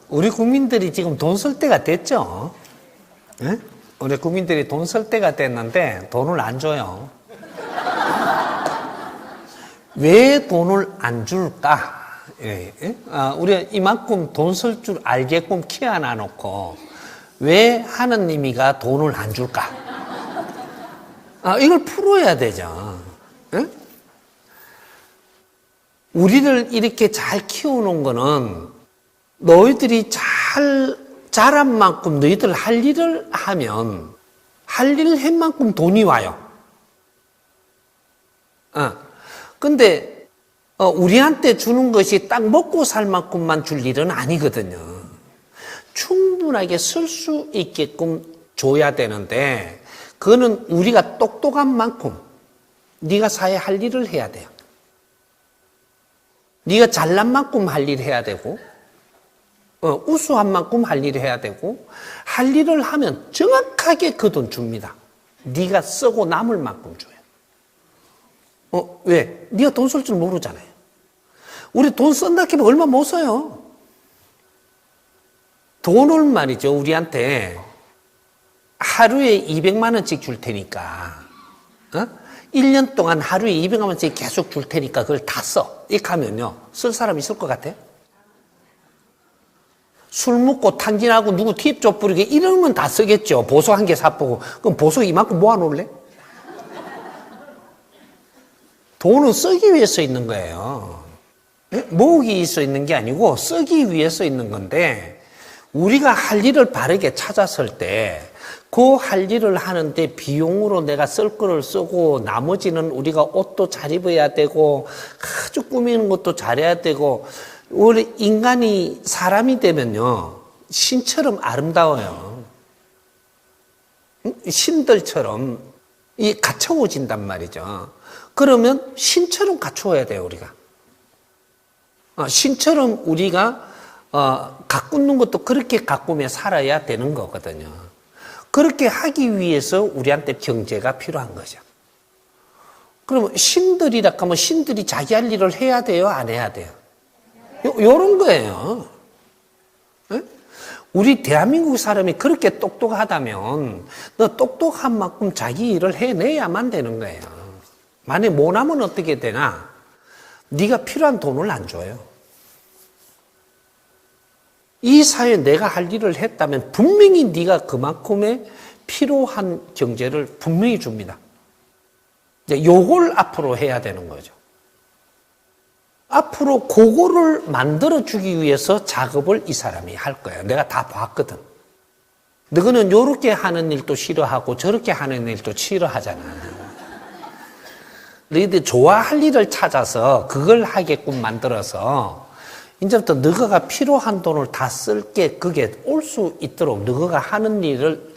우리 국민들이 지금 돈 쓸 때가 됐죠? 네? 우리 국민들이 돈 쓸 때가 됐는데 돈을 안 줘요. 왜 돈을 안 줄까? 우리가 이만큼 돈 쓸 줄 알게끔 키워놔 놓고 왜 하느님이가 돈을 안 줄까? 이걸 풀어야 되죠. 네? 우리를 이렇게 잘 키워놓은 거는 너희들이 잘한 만큼 너희들 할 일을 하면 할 일을 한 만큼 돈이 와요. 근데 우리한테 주는 것이 딱 먹고 살 만큼만 줄 일은 아니거든요. 충분하게 쓸 수 있게끔 줘야 되는데 그거는 우리가 똑똑한 만큼 네가 사회 할 일을 해야 돼요. 네가 잘난 만큼 할 일 해야 되고 우수한 만큼 할 일을 해야 되고 할 일을 하면 정확하게 그 돈 줍니다. 네가 쓰고 남을 만큼 줘요. 왜? 네가 돈 쓸 줄 모르잖아요. 우리 돈 쓴다 하면 얼마 못 써요. 돈을 말이죠. 우리한테 하루에 200만 원씩 줄 테니까 1년 동안 하루에 200만 원씩 계속 줄 테니까 그걸 다 써. 이렇게 하면요. 쓸 사람 있을 것 같아요? 술 먹고 탕진하고 누구 팁 줘 뿌리게 이러면 다 쓰겠죠. 보석 한 개 사보고. 그럼 보석 이만큼 모아놓을래? 돈은 쓰기 위해서 있는 거예요. 모으기 위해서 있는 게 아니고 쓰기 위해서 있는 건데 우리가 할 일을 바르게 찾았을 때 그 할 일을 하는데 비용으로 내가 쓸 거를 쓰고 나머지는 우리가 옷도 잘 입어야 되고 아주 꾸미는 것도 잘해야 되고 우리 인간이 사람이 되면요 신처럼 아름다워요. 신들처럼 갖춰워진단 말이죠. 그러면 신처럼 갖추어야 돼요 우리가. 신처럼 우리가 가꾸는 것도 그렇게 가꾸며 살아야 되는 거거든요. 그렇게 하기 위해서 우리한테 경제가 필요한 거죠. 그러면 신들이라 하면 신들이 자기 할 일을 해야 돼요? 안 해야 돼요? 요런 거예요. 우리 대한민국 사람이 그렇게 똑똑하다면 너 똑똑한 만큼 자기 일을 해내야만 되는 거예요. 만약에 못하면 어떻게 되나? 네가 필요한 돈을 안 줘요. 이 사회에 내가 할 일을 했다면 분명히 네가 그만큼의 필요한 경제를 분명히 줍니다. 이제 요걸 앞으로 해야 되는 거죠. 앞으로 그거를 만들어주기 위해서 작업을 이 사람이 할 거예요. 내가 다 봤거든. 너는 요렇게 하는 일도 싫어하고 저렇게 하는 일도 싫어하잖아. 너희들 좋아할 일을 찾아서 그걸 하게끔 만들어서 이제부터 너가 필요한 돈을 다 쓸게 그게 올 수 있도록 너가 하는 일을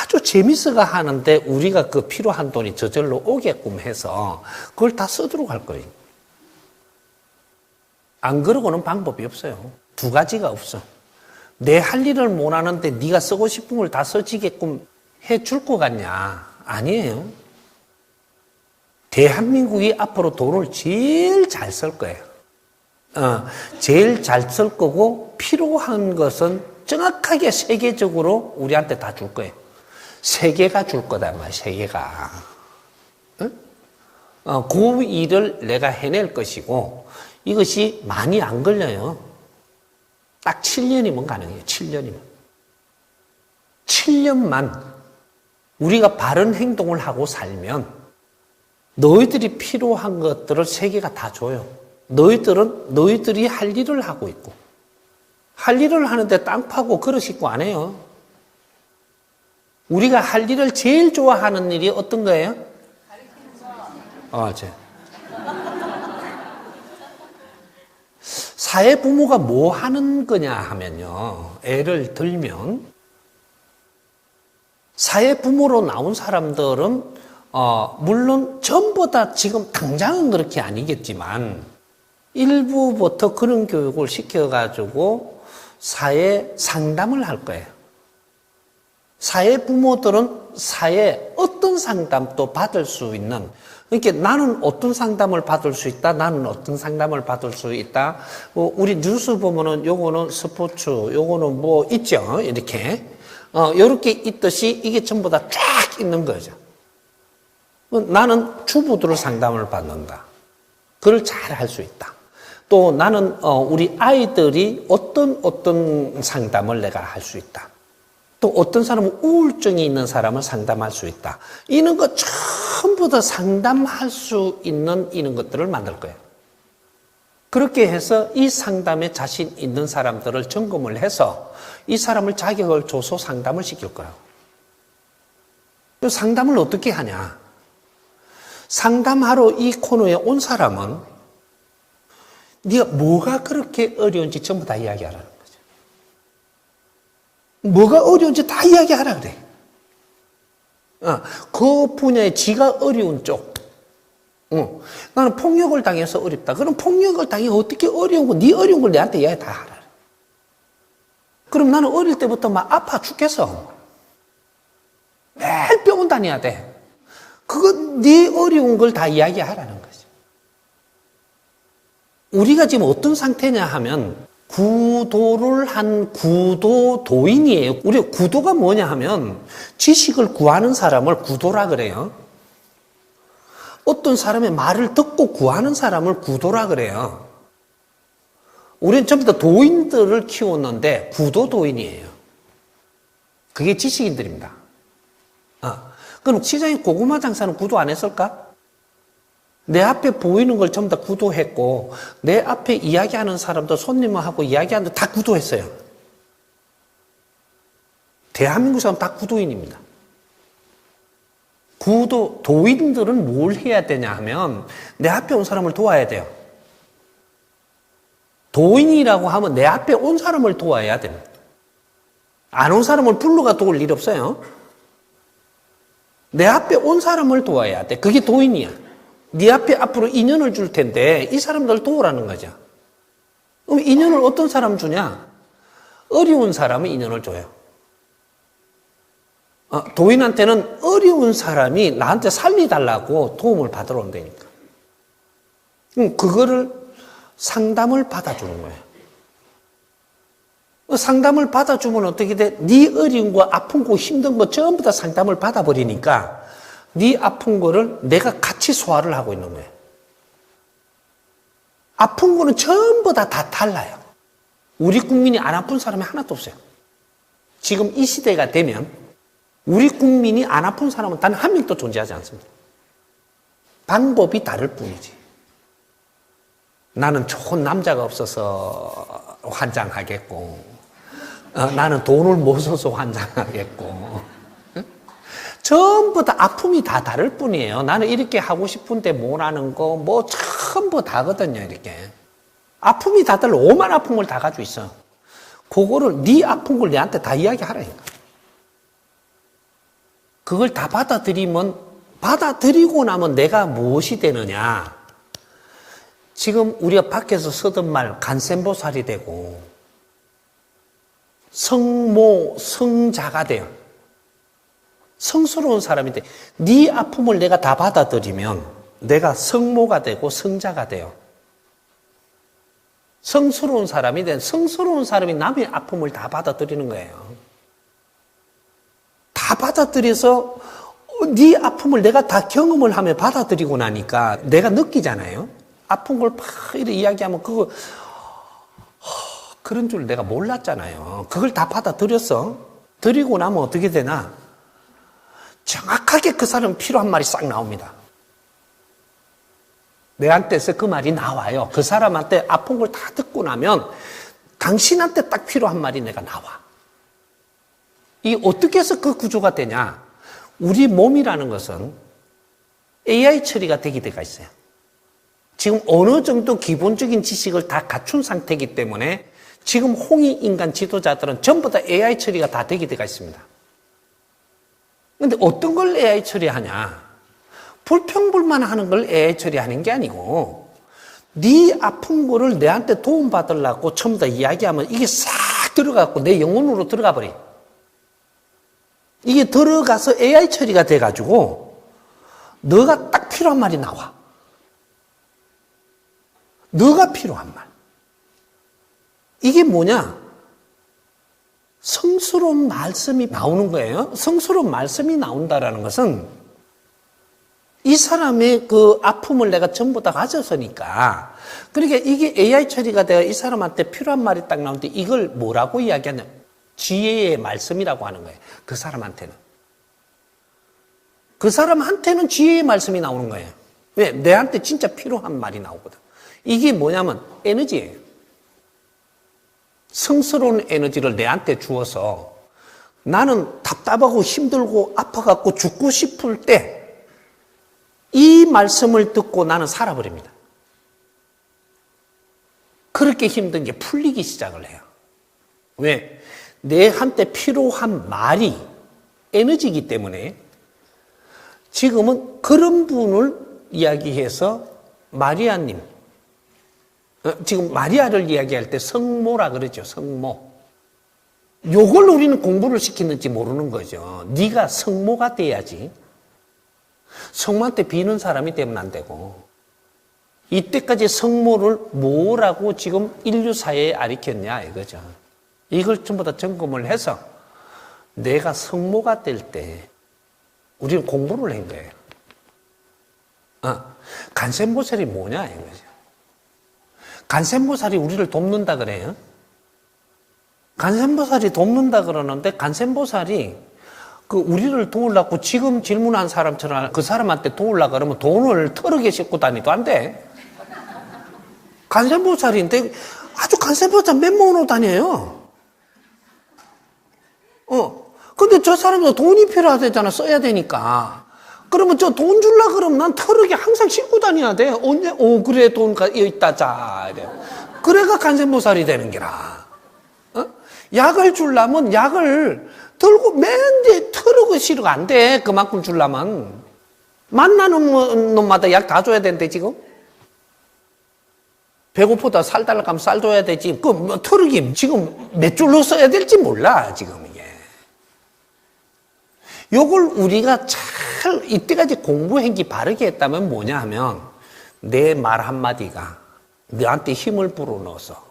아주 재밌어가 하는데 우리가 그 필요한 돈이 저절로 오게끔 해서 그걸 다 쓰도록 할 거예요. 안 그러고는 방법이 없어요. 두 가지가 없어. 내 할 일을 못 하는데 네가 쓰고 싶은 걸 다 써지게끔 해줄 것 같냐? 아니에요. 대한민국이 앞으로 돈을 제일 잘 쓸 거예요. 제일 잘 쓸 거고 필요한 것은 정확하게 세계적으로 우리한테 다 줄 거예요. 세계가 줄 거다 말이야. 세계가. 그 일을 내가 해낼 것이고 이것이 많이 안 걸려요. 딱 7년이면 가능해요. 7년이면. 7년만 우리가 바른 행동을 하고 살면 너희들이 필요한 것들을 세계가 다 줘요. 너희들이 할 일을 하고 있고 할 일을 하는데 땅 파고 그릇 씻고 안 해요. 우리가 할 일을 제일 좋아하는 일이 어떤 거예요? 사회 부모가 뭐 하는 거냐 하면요. 예를 들면 사회 부모로 나온 사람들은 물론 전부 다 지금 당장은 그렇게 아니겠지만 일부부터 그런 교육을 시켜가지고 사회 상담을 할 거예요. 사회 부모들은 사회 어떤 그런 상담도 받을 수 있는, 그러니까 나는 어떤 상담을 받을 수 있다, 나는 어떤 상담을 받을 수 있다. 우리 뉴스 보면은 요거는 스포츠, 요거는 뭐 있죠, 이렇게. 요렇게 있듯이 이게 전부 다 쫙 있는 거죠. 나는 주부들을 상담을 받는다. 그걸 잘 할 수 있다. 또 나는 우리 아이들이 어떤 상담을 내가 할 수 있다. 또 어떤 사람은 우울증이 있는 사람을 상담할 수 있다. 이런 거 전부 다 상담할 수 있는 이런 것들을 만들 거예요. 그렇게 해서 이 상담에 자신 있는 사람들을 점검을 해서 이 사람을 자격을 줘서 상담을 시킬 거예요. 상담을 어떻게 하냐? 상담하러 이 코너에 온 사람은 네가 뭐가 그렇게 어려운지 전부 다 이야기하라는 거죠. 뭐가 어려운지 다 이야기하라 그래. 그 분야에 지가 어려운 쪽. 나는 폭력을 당해서 어렵다. 그럼 폭력을 당해 어떻게 어려운 거, 네 어려운 걸 내한테 이야기 다 하라. 그럼 나는 어릴 때부터 막 아파 죽겠어. 매일 병원 다녀야 돼. 그거 네 어려운 걸 다 이야기하라는 거죠. 우리가 지금 어떤 상태냐 하면 구도를 한 구도도인이에요. 우리가 구도가 뭐냐 하면 지식을 구하는 사람을 구도라 그래요. 어떤 사람의 말을 듣고 구하는 사람을 구도라 그래요. 우리는 전부 다 도인들을 키웠는데 구도도인이에요. 그게 지식인들입니다. 그럼 시장에 고구마 장사는 구도 안 했을까? 내 앞에 보이는 걸 전부 다 구도했고 내 앞에 이야기하는 사람도 손님하고 이야기하는 다 구도했어요. 대한민국 사람 다 구도인입니다. 도인들은 뭘 해야 되냐 하면 내 앞에 온 사람을 도와야 돼요. 도인이라고 하면 내 앞에 온 사람을 도와야 됩니다. 안 온 사람을 불러가 도울 일 없어요. 내 앞에 온 사람을 도와야 돼. 그게 도인이야. 네 앞에 앞으로 인연을 줄 텐데 이 사람들 도우라는 거죠. 그럼 인연을 어떤 사람 주냐? 어려운 사람은 인연을 줘요. 도인한테는 어려운 사람이 나한테 살리달라고 도움을 받으러 온다니까. 그럼 그거를 상담을 받아주는 거예요. 상담을 받아주면 어떻게 돼? 네 어려운 거, 아픈 거, 힘든 거 전부 다 상담을 받아버리니까 네 아픈 거를 내가 같이 소화를 하고 있는 거예요. 아픈 거는 전부 다 달라요. 우리 국민이 안 아픈 사람이 하나도 없어요. 지금 이 시대가 되면 우리 국민이 안 아픈 사람은 단 한 명도 존재하지 않습니다. 방법이 다를 뿐이지. 나는 좋은 남자가 없어서 환장하겠고, 나는 돈을 못 써서 환장하겠고, 전부 다 아픔이 다 다를 뿐이에요. 나는 이렇게 하고 싶은데 못 하는 거, 뭐 전부 다거든요, 이렇게. 아픔이 다 달라. 오만 아픔을 다 가지고 있어. 그거를, 네 아픈 걸 내한테 다 이야기하라니까. 그걸 다 받아들이고 나면 내가 무엇이 되느냐. 지금 우리가 밖에서 쓰던 말, 간센보살이 되고, 성자가 돼요. 성스러운 사람이 돼. 네 아픔을 내가 다 받아들이면 내가 성모가 되고 성자가 돼요. 성스러운 사람이 남의 아픔을 다 받아들이는 거예요. 다 받아들여서 네 아픔을 내가 다 경험을 하며 받아들이고 나니까 내가 느끼잖아요. 아픈 걸 막 이렇게 이야기하면 그런 줄 내가 몰랐잖아요. 그걸 다 받아들였어. 드리고 나면 어떻게 되나? 정확하게 그 사람 필요한 말이 싹 나옵니다. 내한테서 그 말이 나와요. 그 사람한테 아픈 걸 다 듣고 나면 당신한테 딱 필요한 말이 내가 나와. 이게 어떻게 해서 그 구조가 되냐? 우리 몸이라는 것은 AI 처리가 되게 돼가 있어요. 지금 어느 정도 기본적인 지식을 다 갖춘 상태이기 때문에 지금 홍익인간 지도자들은 전부 다 AI 처리가 다 되게 돼가 있습니다. 그런데 어떤 걸 AI 처리하냐? 불평불만하는 걸 AI 처리하는 게 아니고 네 아픈 거를 내한테 도움받으려고 전부 다 이야기하면 이게 싹 들어가고 내 영혼으로 들어가 버려. 이게 들어가서 AI 처리가 돼가지고 너가 딱 필요한 말이 나와. 너가 필요한 말. 이게 뭐냐? 성스러운 말씀이 나오는 거예요. 성스러운 말씀이 나온다라는 것은 이 사람의 그 아픔을 내가 전부 다 가졌으니까. 그러니까 이게 AI 처리가 되어 이 사람한테 필요한 말이 딱 나오는데 이걸 뭐라고 이야기하냐? 지혜의 말씀이라고 하는 거예요. 그 사람한테는. 그 사람한테는 지혜의 말씀이 나오는 거예요. 왜? 내한테 진짜 필요한 말이 나오거든. 이게 뭐냐면 에너지예요. 성스러운 에너지를 내한테 주어서 나는 답답하고 힘들고 아파갖고 죽고 싶을 때 이 말씀을 듣고 나는 살아버립니다. 그렇게 힘든 게 풀리기 시작을 해요. 왜? 내한테 필요한 말이 에너지이기 때문에 지금은 그런 분을 이야기해서 마리아님, 지금 마리아를 이야기할 때 성모라 그러죠. 성모. 요걸 우리는 공부를 시키는지 모르는 거죠. 네가 성모가 돼야지. 성모한테 비는 사람이 되면 안 되고 이때까지 성모를 뭐라고 지금 인류 사회에 가르쳤냐 이거죠. 이걸 전부 다 점검을 해서 내가 성모가 될 때 우리는 공부를 한 거예요. 간센보살이 뭐냐 이거죠. 간센보살이 우리를 돕는다 그래요. 간센보살이 돕는다 그러는데 간센보살이 그 우리를 도우려고 지금 질문한 사람처럼 그 사람한테 도우려고 그러면 돈을 트럭에 싣고 다니도 안 돼. 간센보살인데 아주 간센보살 맨몸으로 다녀요. 근데 저 사람도 돈이 필요하대잖아. 써야 되니까. 그러면 저 돈 줄라 그러면 난 트럭에 항상 싣고 다녀야 돼. 언제? 그래 돈 있다 자. 이래. 그래가 간센보살이 되는 게라. 약을 줄라면 약을 들고 맨 뒤에 트럭을 실어가 안 돼. 그만큼 줄라면. 만나는 놈마다 약 다 줘야 되는데 지금. 배고프다 살 달라고 하면 쌀 줘야 되지. 그 트럭이 지금 몇 줄로 써야 될지 몰라 지금 이게. 요걸 우리가 잘 이때까지 공부한 게 바르게 했다면 뭐냐 하면 내 말 한마디가 너한테 힘을 불어넣어서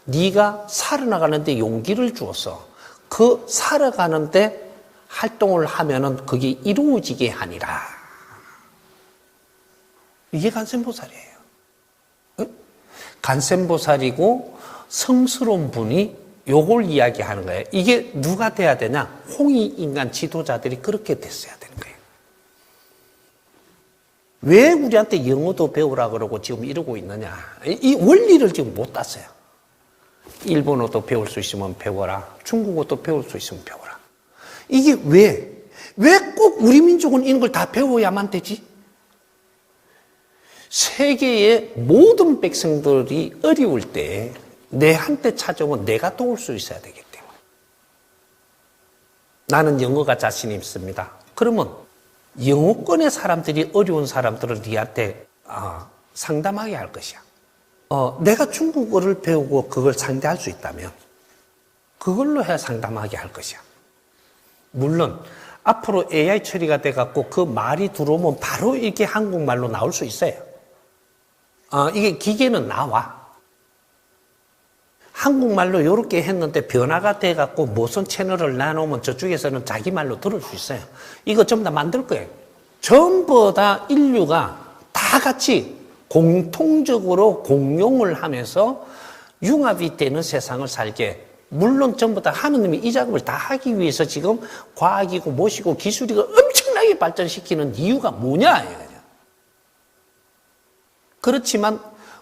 네가 살아나가는데 용기를 주어서 그 살아가는데 활동을 하면은 그게 이루어지게 하니라. 이게 간센보살이에요. 간센보살이고 성스러운 분이 요걸 이야기하는 거예요. 이게 누가 돼야 되냐? 홍익인간 지도자들이 그렇게 됐어야 되는 거예요. 왜 우리한테 영어도 배우라 그러고 지금 이러고 있느냐? 이 원리를 지금 못 땄어요. 일본어도 배울 수 있으면 배워라. 중국어도 배울 수 있으면 배워라. 이게 왜 꼭 우리 민족은 이런 걸 다 배워야만 되지? 세계의 모든 백성들이 어려울 때 내한테 찾아오면 내가 도울 수 있어야 되기 때문에. 나는 영어가 자신 있습니다. 그러면 영어권의 사람들이 어려운 사람들을 네한테 상담하게 할 것이야. 내가 중국어를 배우고 그걸 상대할 수 있다면 그걸로 해야 상담하게 할 것이야. 물론 앞으로 AI 처리가 돼갖고 그 말이 들어오면 바로 이렇게 한국말로 나올 수 있어요. 이게 기계는 나와. 한국말로 이렇게 했는데 변화가 돼갖고 무슨 채널을 나누면 저쪽에서는 자기 말로 들을 수 있어요. 이거 전부 다 만들 거예요. 전부 다 인류가 다 같이 공통적으로 공용을 하면서 융합이 되는 세상을 살게. 물론 전부 다 하느님이 이 작업을 다 하기 위해서 지금 과학이고 무엇이고 기술이고 엄청나게 발전시키는 이유가 뭐냐. 그렇지만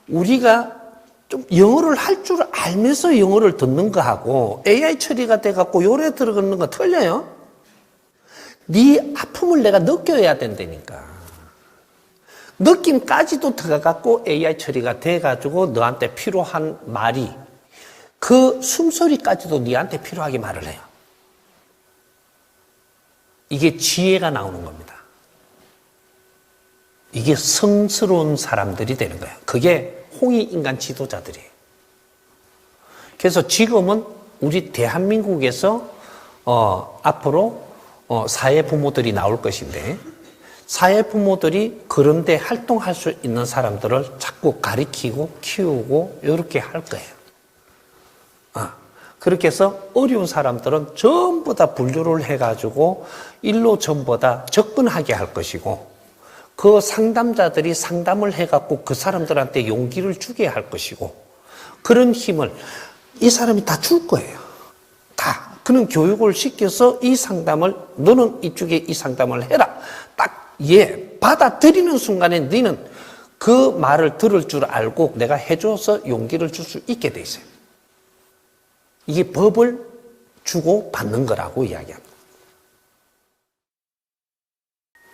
우리가 좀 영어를 할 줄 알면서 영어를 듣는 거하고 AI 처리가 돼갖고 요래 들어가는 거 틀려요. 네 아픔을 내가 느껴야 된다니까. 느낌까지도 들어가갖고 AI 처리가 돼가지고 너한테 필요한 말이 그 숨소리까지도 너한테 필요하게 말을 해요. 이게 지혜가 나오는 겁니다. 이게 성스러운 사람들이 되는 거예요. 그게 홍익인간 지도자들이에요. 그래서 지금은 우리 대한민국에서 앞으로 사회 부모들이 나올 것인데 사회 부모들이 그런데 활동할 수 있는 사람들을 자꾸 가리키고 키우고 이렇게 할 거예요. 그렇게 해서 어려운 사람들은 전부 다 분류를 해가지고 일로 전부 다 접근하게 할 것이고, 그 상담자들이 상담을 해갖고 그 사람들한테 용기를 주게 할 것이고, 그런 힘을 이 사람이 다 줄 거예요. 다. 그런 교육을 시켜서 이 상담을, 너는 이쪽에 이 상담을 해라. 딱, 받아들이는 순간에 너는 그 말을 들을 줄 알고 내가 해줘서 용기를 줄 수 있게 돼 있어요. 이게 법을 주고 받는 거라고 이야기합니다.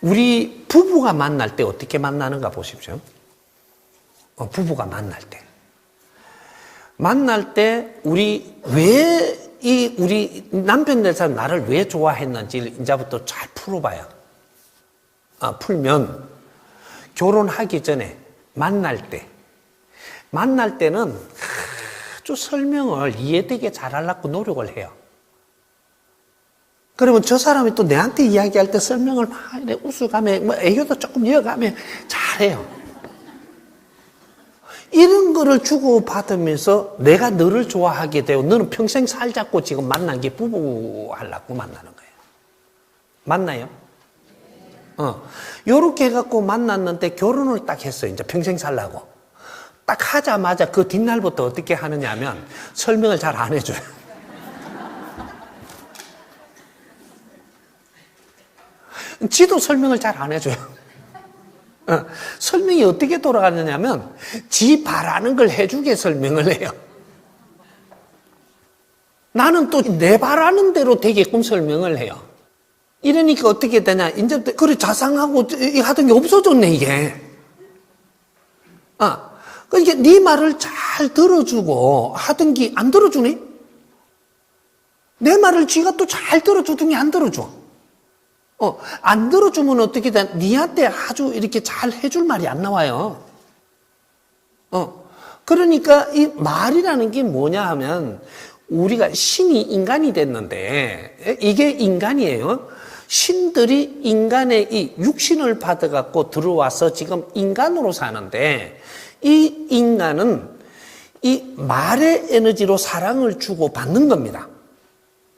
우리 부부가 만날 때 어떻게 만나는가 보십시오. 부부가 만날 때. 우리 남편 될 사람 나를 왜 좋아했는지를 이제부터 잘 풀어봐요. 풀면 결혼하기 전에 만날 때는 아주 설명을 이해되게 잘하려고 노력을 해요. 그러면 저 사람이 또 내한테 이야기할 때 설명을 막 웃어가며 애교도 조금 이어가며 잘해요. 이런 거를 주고받으면서 내가 너를 좋아하게 되고 너는 평생 살자고 지금 만난 게 부부 하려고 만나는 거예요. 맞나요? 요렇게 해갖고 만났는데 결혼을 딱 했어요. 이제 평생 살라고. 딱 하자마자 그 뒷날부터 어떻게 하느냐 하면 설명을 잘 안 해줘요. 지도 설명을 잘 안 해줘요. 설명이 어떻게 돌아가느냐 하면 지 바라는 걸 해주게 설명을 해요. 나는 또 내 바라는 대로 되게끔 설명을 해요. 이러니까 어떻게 되냐, 이제부터 그래 자상하고 하던 게 없어졌네 이게. 그러니까 네 말을 잘 들어주고 하던 게 안 들어주네? 내 말을 쥐가 또 잘 들어주더니 안 들어줘. 안 들어주면 어떻게 돼? 니한테 아주 이렇게 잘 해줄 말이 안 나와요. 그러니까 이 말이라는 게 뭐냐 하면 우리가 신이 인간이 됐는데 이게 인간이에요. 신들이 인간의 이 육신을 받아갖고 들어와서 지금 인간으로 사는데 이 인간은 이 말의 에너지로 사랑을 주고 받는 겁니다.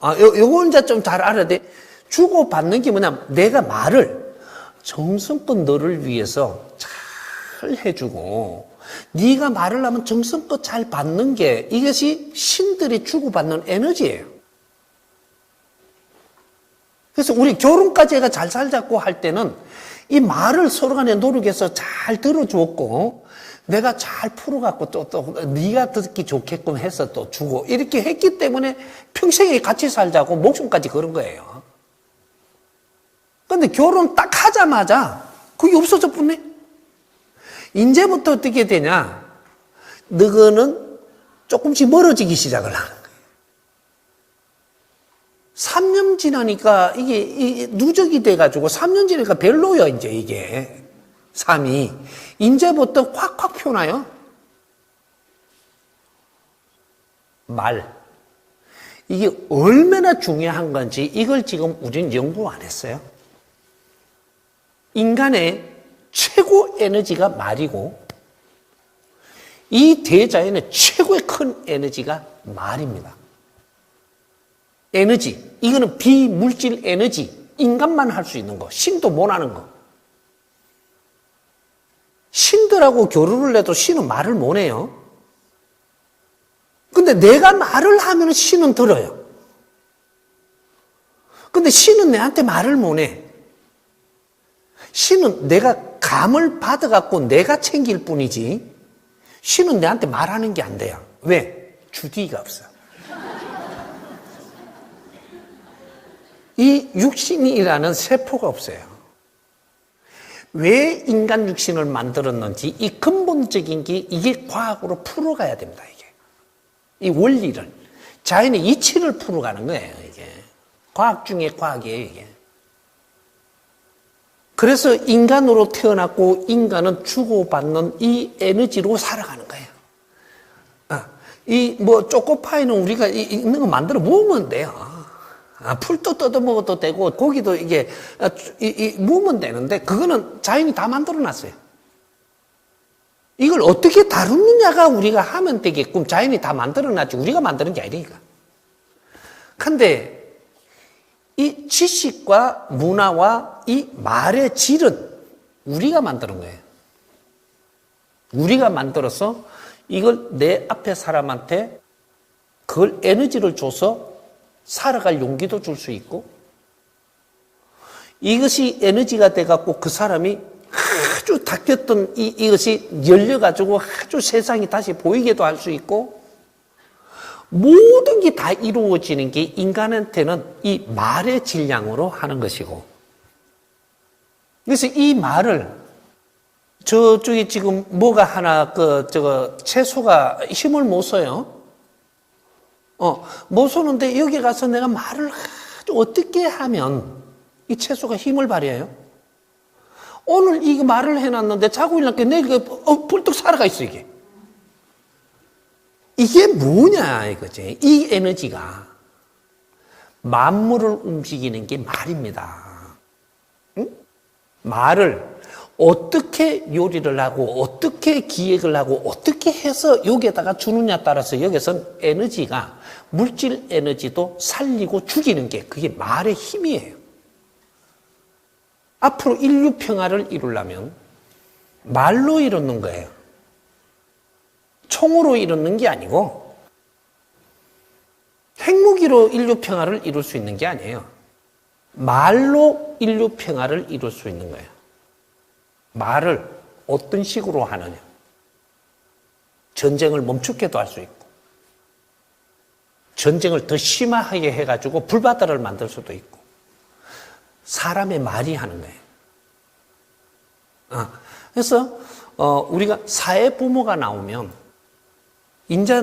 요거 이제 좀 잘 알아야 돼. 주고 받는 게 뭐냐, 내가 말을 정성껏 너를 위해서 잘 해주고 네가 말을 하면 정성껏 잘 받는 게 이것이 신들이 주고받는 에너지예요. 그래서 우리 결혼까지 해가 잘 살자고 할 때는 이 말을 서로 간에 노력해서 잘 들어줬고 내가 잘 풀어갖고 또 네가 듣기 좋게끔 해서 또 주고 이렇게 했기 때문에 평생에 같이 살자고 목숨까지 걸은 거예요. 근데 결혼 딱 하자마자 그게 없어져 버렸네. 이제부터 어떻게 되냐? 너는 조금씩 멀어지기 시작을 하는 거예요. 3년 지나니까 이게 누적이 돼가지고 3년 지나니까 별로요, 이제 이게. 3이. 이제부터 확확 표나요? 말. 이게 얼마나 중요한 건지 이걸 지금 우리는 연구 안 했어요. 인간의 최고 에너지가 말이고 이 대자연의 최고의 큰 에너지가 말입니다. 에너지, 이거는 비물질 에너지, 인간만 할 수 있는 거, 신도 못 하는 거. 신들하고 결혼을 해도 신은 말을 못 해요. 근데 내가 말을 하면 신은 들어요. 근데 신은 내한테 말을 못 해. 신은 내가 감을 받아갖고 내가 챙길 뿐이지 신은 내한테 말하는 게 안 돼요. 왜? 주디가 없어. 이 육신이라는 세포가 없어요. 왜 인간 육신을 만들었는지 이 근본적인 게 이게 과학으로 풀어가야 됩니다. 이게 이 원리를 자연의 이치를 풀어가는 거예요. 이게 과학 중에 과학이에요. 이게. 그래서 인간으로 태어났고 인간은 주고받는 이 에너지로 살아가는 거예요. 이 뭐 초코파이는 우리가 있는 거 만들어 먹으면 돼요. 풀도 뜯어 먹어도 되고 고기도 이게 무으면 되는데 그거는 자연이 다 만들어 놨어요. 이걸 어떻게 다루느냐가 우리가 하면 되게끔 자연이 다 만들어 놨지 우리가 만드는 게 아니니까. 근데 이 지식과 문화와 이 말의 질은 우리가 만드는 거예요. 우리가 만들어서 이걸 내 앞에 사람한테 그걸 에너지를 줘서 살아갈 용기도 줄 수 있고 이것이 에너지가 돼갖고 그 사람이 아주 닫혔던 이것이 열려가지고 아주 세상이 다시 보이게도 할 수 있고 모든 게 다 이루어지는 게 인간한테는 이 말의 질량으로 하는 것이고 그래서 이 말을 저쪽에 지금 뭐가 하나 채소가 힘을 못 써요. 못 쏘는데 여기 가서 내가 말을 아주 어떻게 하면 이 채소가 힘을 발휘해요? 오늘 이 말을 해놨는데 자고 일어나니까 내일 불떡 살아가 있어, 이게. 이게 뭐냐, 이거지. 이 에너지가 만물을 움직이는 게 말입니다. 응? 말을 어떻게 요리를 하고 어떻게 기획을 하고 어떻게 해서 여기에다가 주느냐에 따라서 여기선 에너지가 물질 에너지도 살리고 죽이는 게 그게 말의 힘이에요. 앞으로 인류 평화를 이루려면 말로 이루는 거예요. 총으로 이루는 게 아니고 핵무기로 인류 평화를 이룰 수 있는 게 아니에요. 말로 인류 평화를 이룰 수 있는 거예요. 말을 어떤 식으로 하느냐. 전쟁을 멈추게도 할 수 있고 전쟁을 더 심하게 해가지고 불바다를 만들 수도 있고 사람의 말이 하는 거예요. 그래서 우리가 사회 부모가 나오면 이제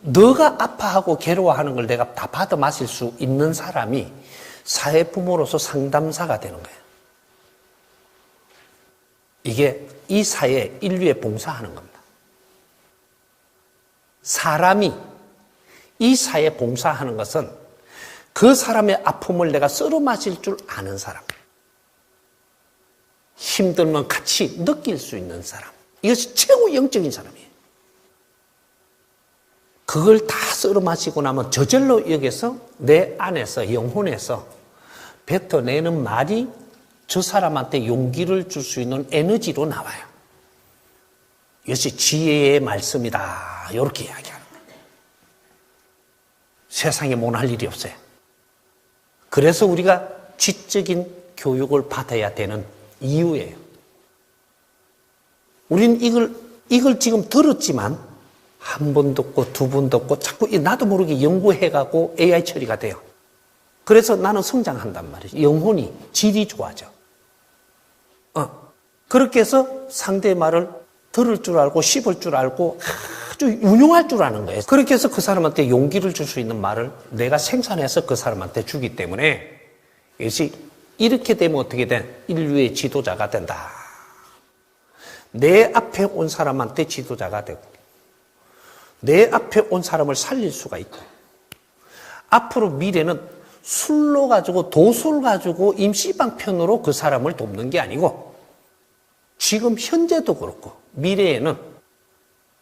너가 아파하고 괴로워하는 걸 내가 다 받아 마실 수 있는 사람이 사회 부모로서 상담사가 되는 거예요. 이게 이 사회에 인류에 봉사하는 겁니다. 사람이 이 사회에 봉사하는 것은 그 사람의 아픔을 내가 썰어 마실 줄 아는 사람. 힘들면 같이 느낄 수 있는 사람. 이것이 최고 영적인 사람이에요. 그걸 다 썰어 마시고 나면 저절로 여기서 내 안에서 영혼에서 뱉어내는 말이 저 사람한테 용기를 줄 수 있는 에너지로 나와요. 이것이 지혜의 말씀이다. 이렇게 이야기하는 거예요. 세상에 못할 일이 없어요. 그래서 우리가 지적인 교육을 받아야 되는 이유예요. 우리는 이걸 지금 들었지만 한 번 듣고 두 번 듣고 자꾸 나도 모르게 연구해가고 AI 처리가 돼요. 그래서 나는 성장한단 말이에요. 영혼이 질이 좋아져. 그렇게 해서 상대의 말을 들을 줄 알고 씹을 줄 알고 아주 운용할 줄 아는 거예요. 그렇게 해서 그 사람한테 용기를 줄 수 있는 말을 내가 생산해서 그 사람한테 주기 때문에 이것이 이렇게 되면 어떻게 돼? 인류의 지도자가 된다. 내 앞에 온 사람한테 지도자가 되고 내 앞에 온 사람을 살릴 수가 있고 앞으로 미래는 술로 가지고 도술 가지고 임시방편으로 그 사람을 돕는 게 아니고 지금 현재도 그렇고 미래에는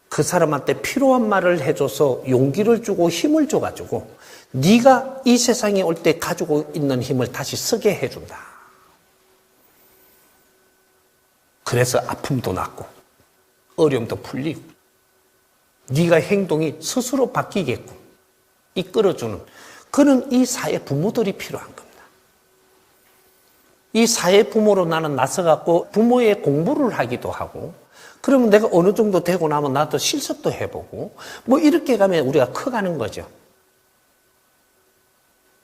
그 사람한테 필요한 말을 해줘서 용기를 주고 힘을 줘가지고 네가 이 세상에 올 때 가지고 있는 힘을 다시 쓰게 해준다. 그래서 아픔도 낫고 어려움도 풀리고 네가 행동이 스스로 바뀌게끔 이끌어주는 그런 이 사회 부모들이 필요한 겁니다. 이 사회 부모로 나는 나서갖고 부모의 공부를 하기도 하고 그러면 내가 어느 정도 되고 나면 나도 실습도 해보고 뭐 이렇게 가면 우리가 커가는 거죠.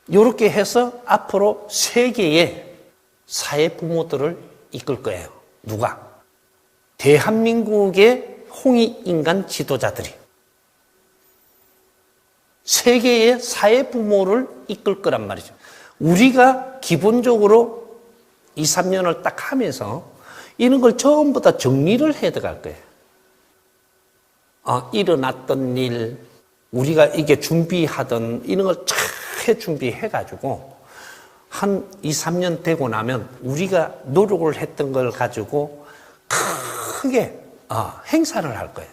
이렇게 해서 앞으로 세계의 사회 부모들을 이끌 거예요. 누가? 대한민국의 홍익인간 지도자들이 세계의 사회 부모를 이끌 거란 말이죠. 우리가 기본적으로 2, 3년을 딱 하면서 이런 걸 전부 다 정리를 해 들어갈 거예요. 일어났던 일, 우리가 이게 준비하던 이런 걸 잘 준비해가지고 한 2, 3년 되고 나면 우리가 노력을 했던 걸 가지고 크게 행사를 할 거예요.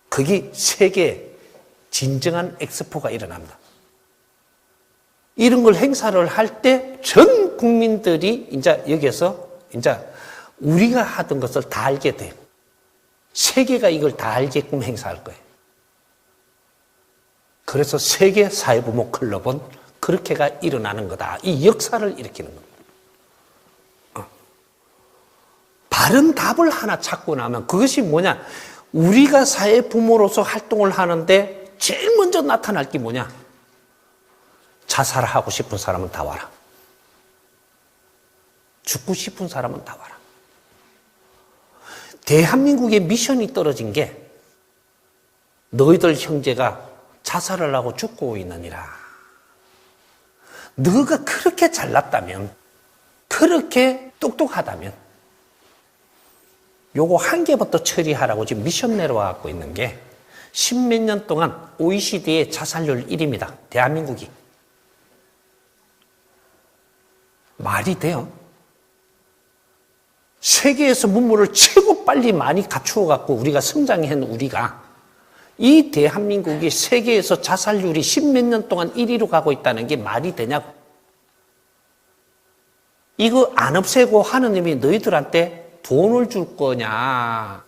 그게 세계 진정한 엑스포가 일어납니다. 이런 걸 행사를 할 때 전 국민들이 이제 여기서 이제 우리가 하던 것을 다 알게 돼요. 세계가 이걸 다 알게끔 행사할 거예요. 그래서 세계 사회부모 클럽은 그렇게가 일어나는 거다. 이 역사를 일으키는 겁니다. 바른 답을 하나 찾고 나면 그것이 뭐냐? 우리가 사회부모로서 활동을 하는데 제일 먼저 나타날 게 뭐냐? 자살하고 싶은 사람은 다 와라. 죽고 싶은 사람은 다 와라. 대한민국의 미션이 떨어진 게 너희들 형제가 자살을 하고 죽고 있느니라. 너가 그렇게 잘났다면, 그렇게 똑똑하다면 요거 한 개부터 처리하라고 지금 미션 내려와갖고 있는 게 십몇 년 동안 OECD의 자살률 1위입니다. 대한민국이. 말이 돼요? 세계에서 문물을 최고 빨리 많이 갖추어갖고 우리가 성장한 우리가 이 대한민국이 세계에서 자살률이 십몇 년 동안 1위로 가고 있다는 게 말이 되냐고. 이거 안 없애고 하느님이 너희들한테 돈을 줄 거냐,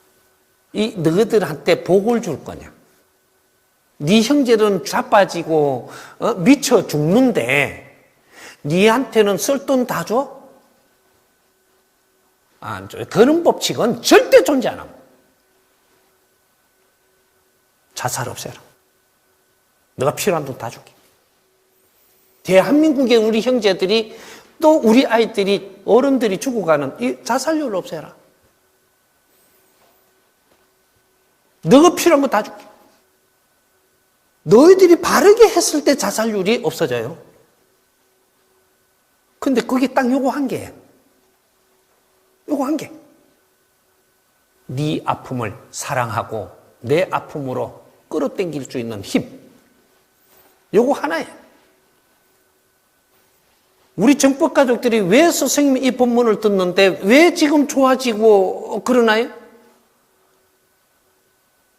이 너희들한테 복을 줄 거냐. 네 형제들은 자빠지고 미쳐 죽는데 네한테는 쓸 돈 다 줘? 안 줘요. 그런 법칙은 절대 존재 안 합니다. 자살 없애라. 내가 필요한 돈 다 줄게. 대한민국의 우리 형제들이 또 우리 아이들이 어른들이 죽어가는 이 자살률을 없애라. 너가 필요한 거 다 줄게. 너희들이 바르게 했을 때 자살률이 없어져요. 근데 그게 딱 요거 한 개예요. 요거 한 개. 네 아픔을 사랑하고 내 아픔으로 끌어당길 수 있는 힘. 요거 하나예요. 우리 정법 가족들이 왜 선생님 이 본문을 듣는데 왜 지금 좋아지고 그러나요?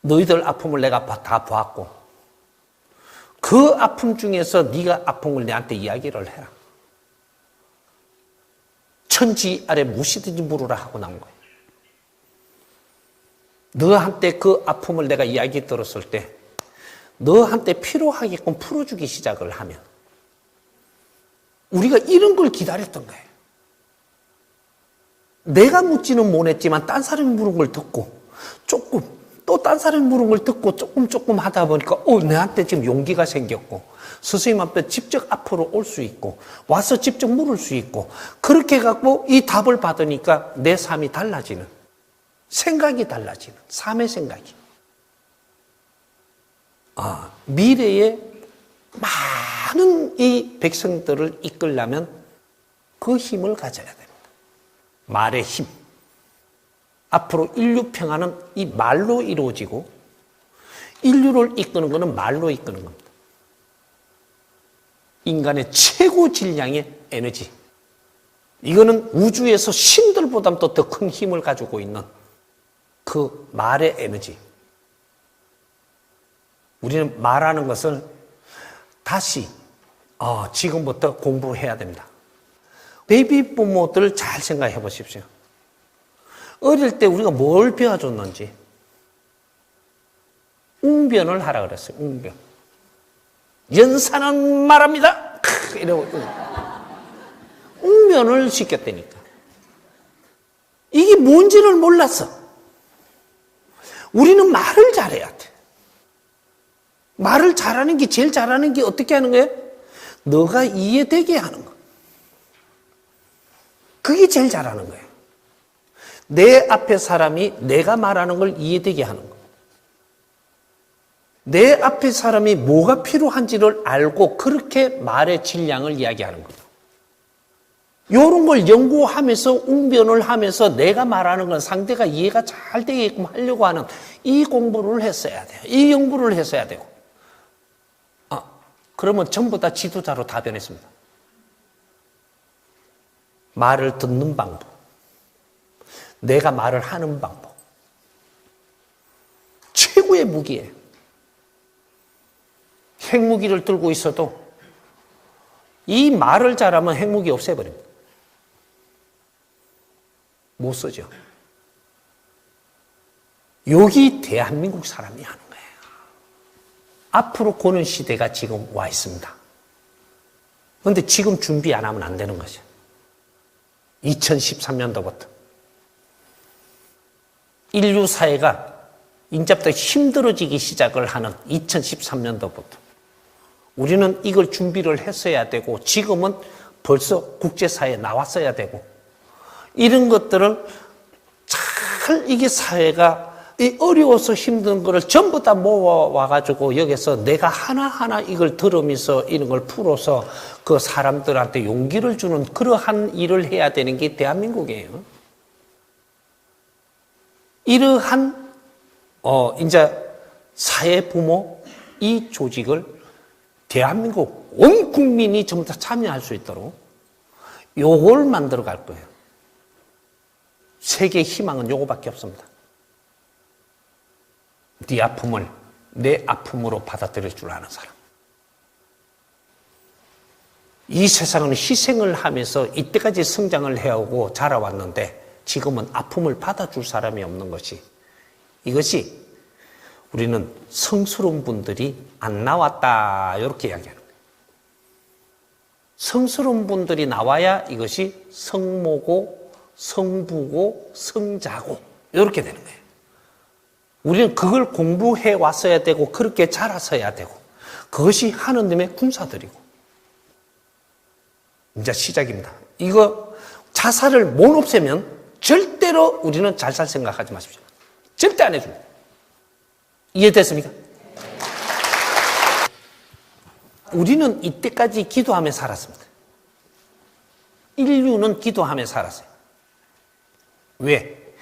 너희들 아픔을 내가 다 보았고 그 아픔 중에서 네가 아픈 걸 내한테 이야기를 해라. 천지 아래 무엇이든지 물으라 하고 나온 거예요. 너한테 그 아픔을 내가 이야기 들었을 때 너한테 필요하게끔 풀어주기 시작을 하면 우리가 이런 걸 기다렸던 거예요. 내가 묻지는 못했지만 딴 사람이 물은 걸 듣고 조금 또 딴 사람이 물은 걸 듣고 조금 하다 보니까 내한테 지금 용기가 생겼고 선생님 앞에 직접 앞으로 올 수 있고 와서 직접 물을 수 있고 그렇게 해갖고 이 답을 받으니까 내 삶이 달라지는 생각이 달라지는 삶의 생각이 미래에 많은 이 백성들을 이끌려면 그 힘을 가져야 됩니다. 말의 힘. 앞으로 인류 평화는 이 말로 이루어지고 인류를 이끄는 것은 말로 이끄는 겁니다. 인간의 최고 질량의 에너지. 이거는 우주에서 신들보다도 더 큰 힘을 가지고 있는 그 말의 에너지. 우리는 말하는 것을 다시 지금부터 공부해야 됩니다. 베이비 부모들 잘 생각해 보십시오. 어릴 때 우리가 뭘 배워줬는지. 웅변을 하라 그랬어요. 웅변. 연사는 말합니다. 이러고 웅변을 시켰다니까. 이게 뭔지를 몰랐어. 우리는 말을 잘해야 돼. 말을 잘하는 게 제일 잘하는 게 어떻게 하는 거예요? 너가 이해되게 하는 거. 그게 제일 잘하는 거예요. 내 앞에 사람이 내가 말하는 걸 이해되게 하는 거. 내 앞에 사람이 뭐가 필요한지를 알고 그렇게 말의 질량을 이야기하는 거예요. 이런 걸 연구하면서 웅변을 하면서 내가 말하는 건 상대가 이해가 잘 되게끔 하려고 하는 이 공부를 했어야 돼요. 이 연구를 했어야 되고. 그러면 전부 다 지도자로 다 변했습니다. 말을 듣는 방법, 내가 말을 하는 방법, 최고의 무기예요. 핵무기를 들고 있어도 이 말을 잘하면 핵무기 없애버립니다. 못 쓰죠. 여기 대한민국 사람이 하는 거예요. 앞으로 고는 시대가 지금 와 있습니다. 그런데 지금 준비 안 하면 안 되는 거죠. 2013년도부터 인류 사회가 이제부터 힘들어지기 시작을 하는 2013년도부터 우리는 이걸 준비를 했어야 되고 지금은 벌써 국제사회에 나왔어야 되고 이런 것들을 잘 이게 사회가 어려워서 힘든 거를 전부 다 모아와가지고 여기서 내가 하나하나 이걸 들으면서 이런 걸 풀어서 그 사람들한테 용기를 주는 그러한 일을 해야 되는 게 대한민국이에요. 이러한 이제 사회 부모 이 조직을 대한민국 온 국민이 전부 다 참여할 수 있도록 요걸 만들어 갈 거예요. 세계의 희망은 요거밖에 없습니다. 네 아픔을 내 아픔으로 받아들일 줄 아는 사람. 이 세상은 희생을 하면서 이때까지 성장을 해오고 자라왔는데 지금은 아픔을 받아줄 사람이 없는 것이 이것이 우리는 성스러운 분들이 안 나왔다 이렇게 이야기하는 거예요. 성스러운 분들이 나와야 이것이 성모고 성부고 성자고 이렇게 되는 거예요. 우리는 그걸 공부해 왔어야 되고 그렇게 자랐어야 되고 그것이 하느님의 군사들이고 이제 시작입니다. 이거 자살을 못 없애면 절대로 우리는 잘 살 생각하지 마십시오. 절대 안 해줍니다. 이해됐습니까? 우리는 이때까지 기도하며 살았습니다. 인류는 기도하며 살았어요. 왜?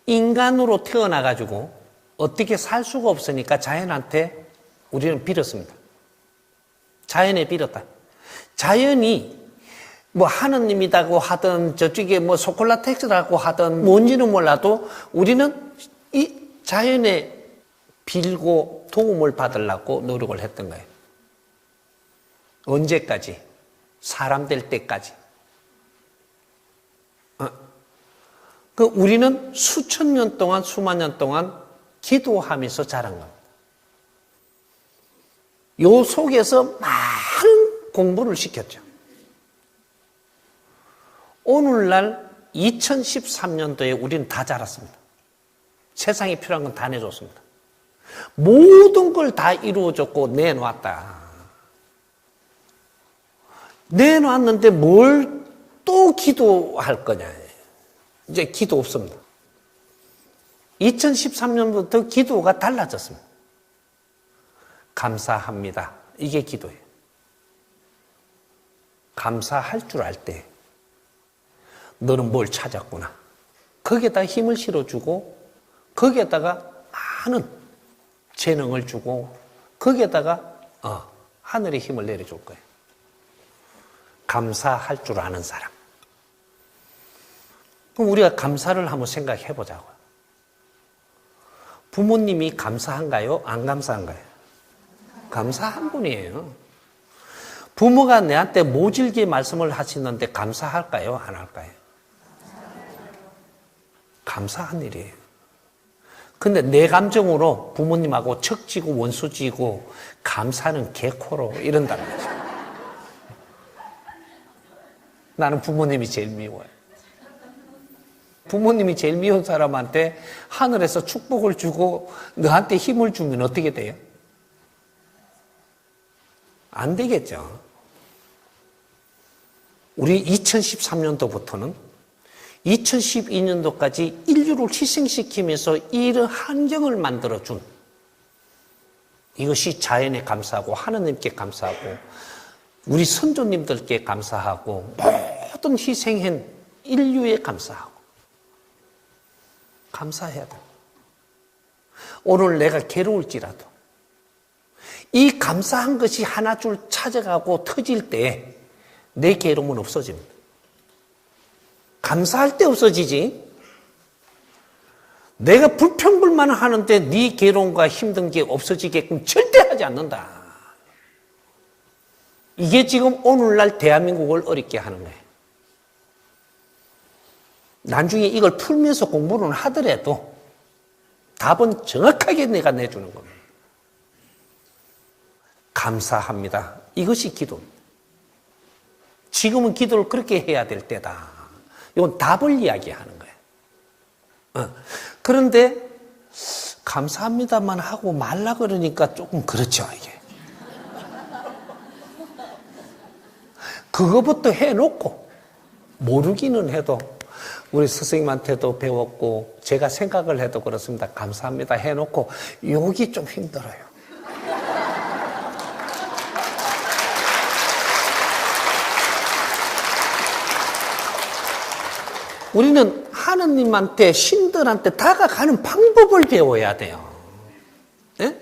인간으로 태어나가지고 어떻게 살 수가 없으니까 자연한테 우리는 빌었습니다. 자연에 빌었다. 자연이 뭐 하느님이라고 하든 저쪽에 뭐 소콜라텍스라고 하든 뭔지는 몰라도 우리는 이 자연에 빌고 도움을 받으려고 노력을 했던 거예요. 언제까지? 사람 될 때까지. 그 우리는 수천 년 동안 수만 년 동안 기도하면서 자란 겁니다. 요 속에서 많은 공부를 시켰죠. 오늘날 2013년도에 우리는 다 자랐습니다. 세상에 필요한 건 다 내줬습니다. 모든 걸 다 이루어줬고 내놓았다. 내놨는데 뭘 또 기도할 거냐. 이제 기도 없습니다. 2013년부터 기도가 달라졌습니다. 감사합니다. 이게 기도예요. 감사할 줄 알 때 너는 뭘 찾았구나. 거기에다 힘을 실어주고 거기에다가 많은 재능을 주고 거기에다가 하늘의 힘을 내려줄 거예요. 감사할 줄 아는 사람. 그럼 우리가 감사를 한번 생각해 보자고요. 부모님이 감사한가요? 안 감사한가요? 감사한 분이에요. 부모가 내한테 모질게 말씀을 하시는데 감사할까요? 안 할까요? 감사한 일이에요. 근데 내 감정으로 부모님하고 척지고 원수지고 감사는 개코로 이런다는 거죠. 나는 부모님이 제일 미워요. 부모님이 제일 미운 사람한테 하늘에서 축복을 주고 너한테 힘을 주면 어떻게 돼요? 안 되겠죠. 우리 2013년도부터는 2012년도까지 인류를 희생시키면서 이런 환경을 만들어준 이것이 자연에 감사하고 하느님께 감사하고 우리 선조님들께 감사하고 모든 희생한 인류에 감사하고 감사해야 돼. 오늘 내가 괴로울지라도 이 감사한 것이 하나 줄 찾아가고 터질 때 내 괴로움은 없어집니다. 감사할 때 없어지지. 내가 불평불만을 하는데 네 괴로움과 힘든 게 없어지게끔 절대 하지 않는다. 이게 지금 오늘날 대한민국을 어렵게 하는 거예요. 나중에 이걸 풀면서 공부를 하더라도 답은 정확하게 내가 내주는 겁니다. 감사합니다. 이것이 기도입니다. 지금은 기도를 그렇게 해야 될 때다. 이건 답을 이야기하는 거예요. 그런데 감사합니다만 하고 말라 그러니까 조금 그렇죠, 이게. 그거부터 해놓고 모르기는 해도 우리 스승님한테도 배웠고 제가 생각을 해도 그렇습니다. 감사합니다 해놓고 여기 좀 힘들어요. 우리는 하느님한테 신들한테 다가가는 방법을 배워야 돼요. 네?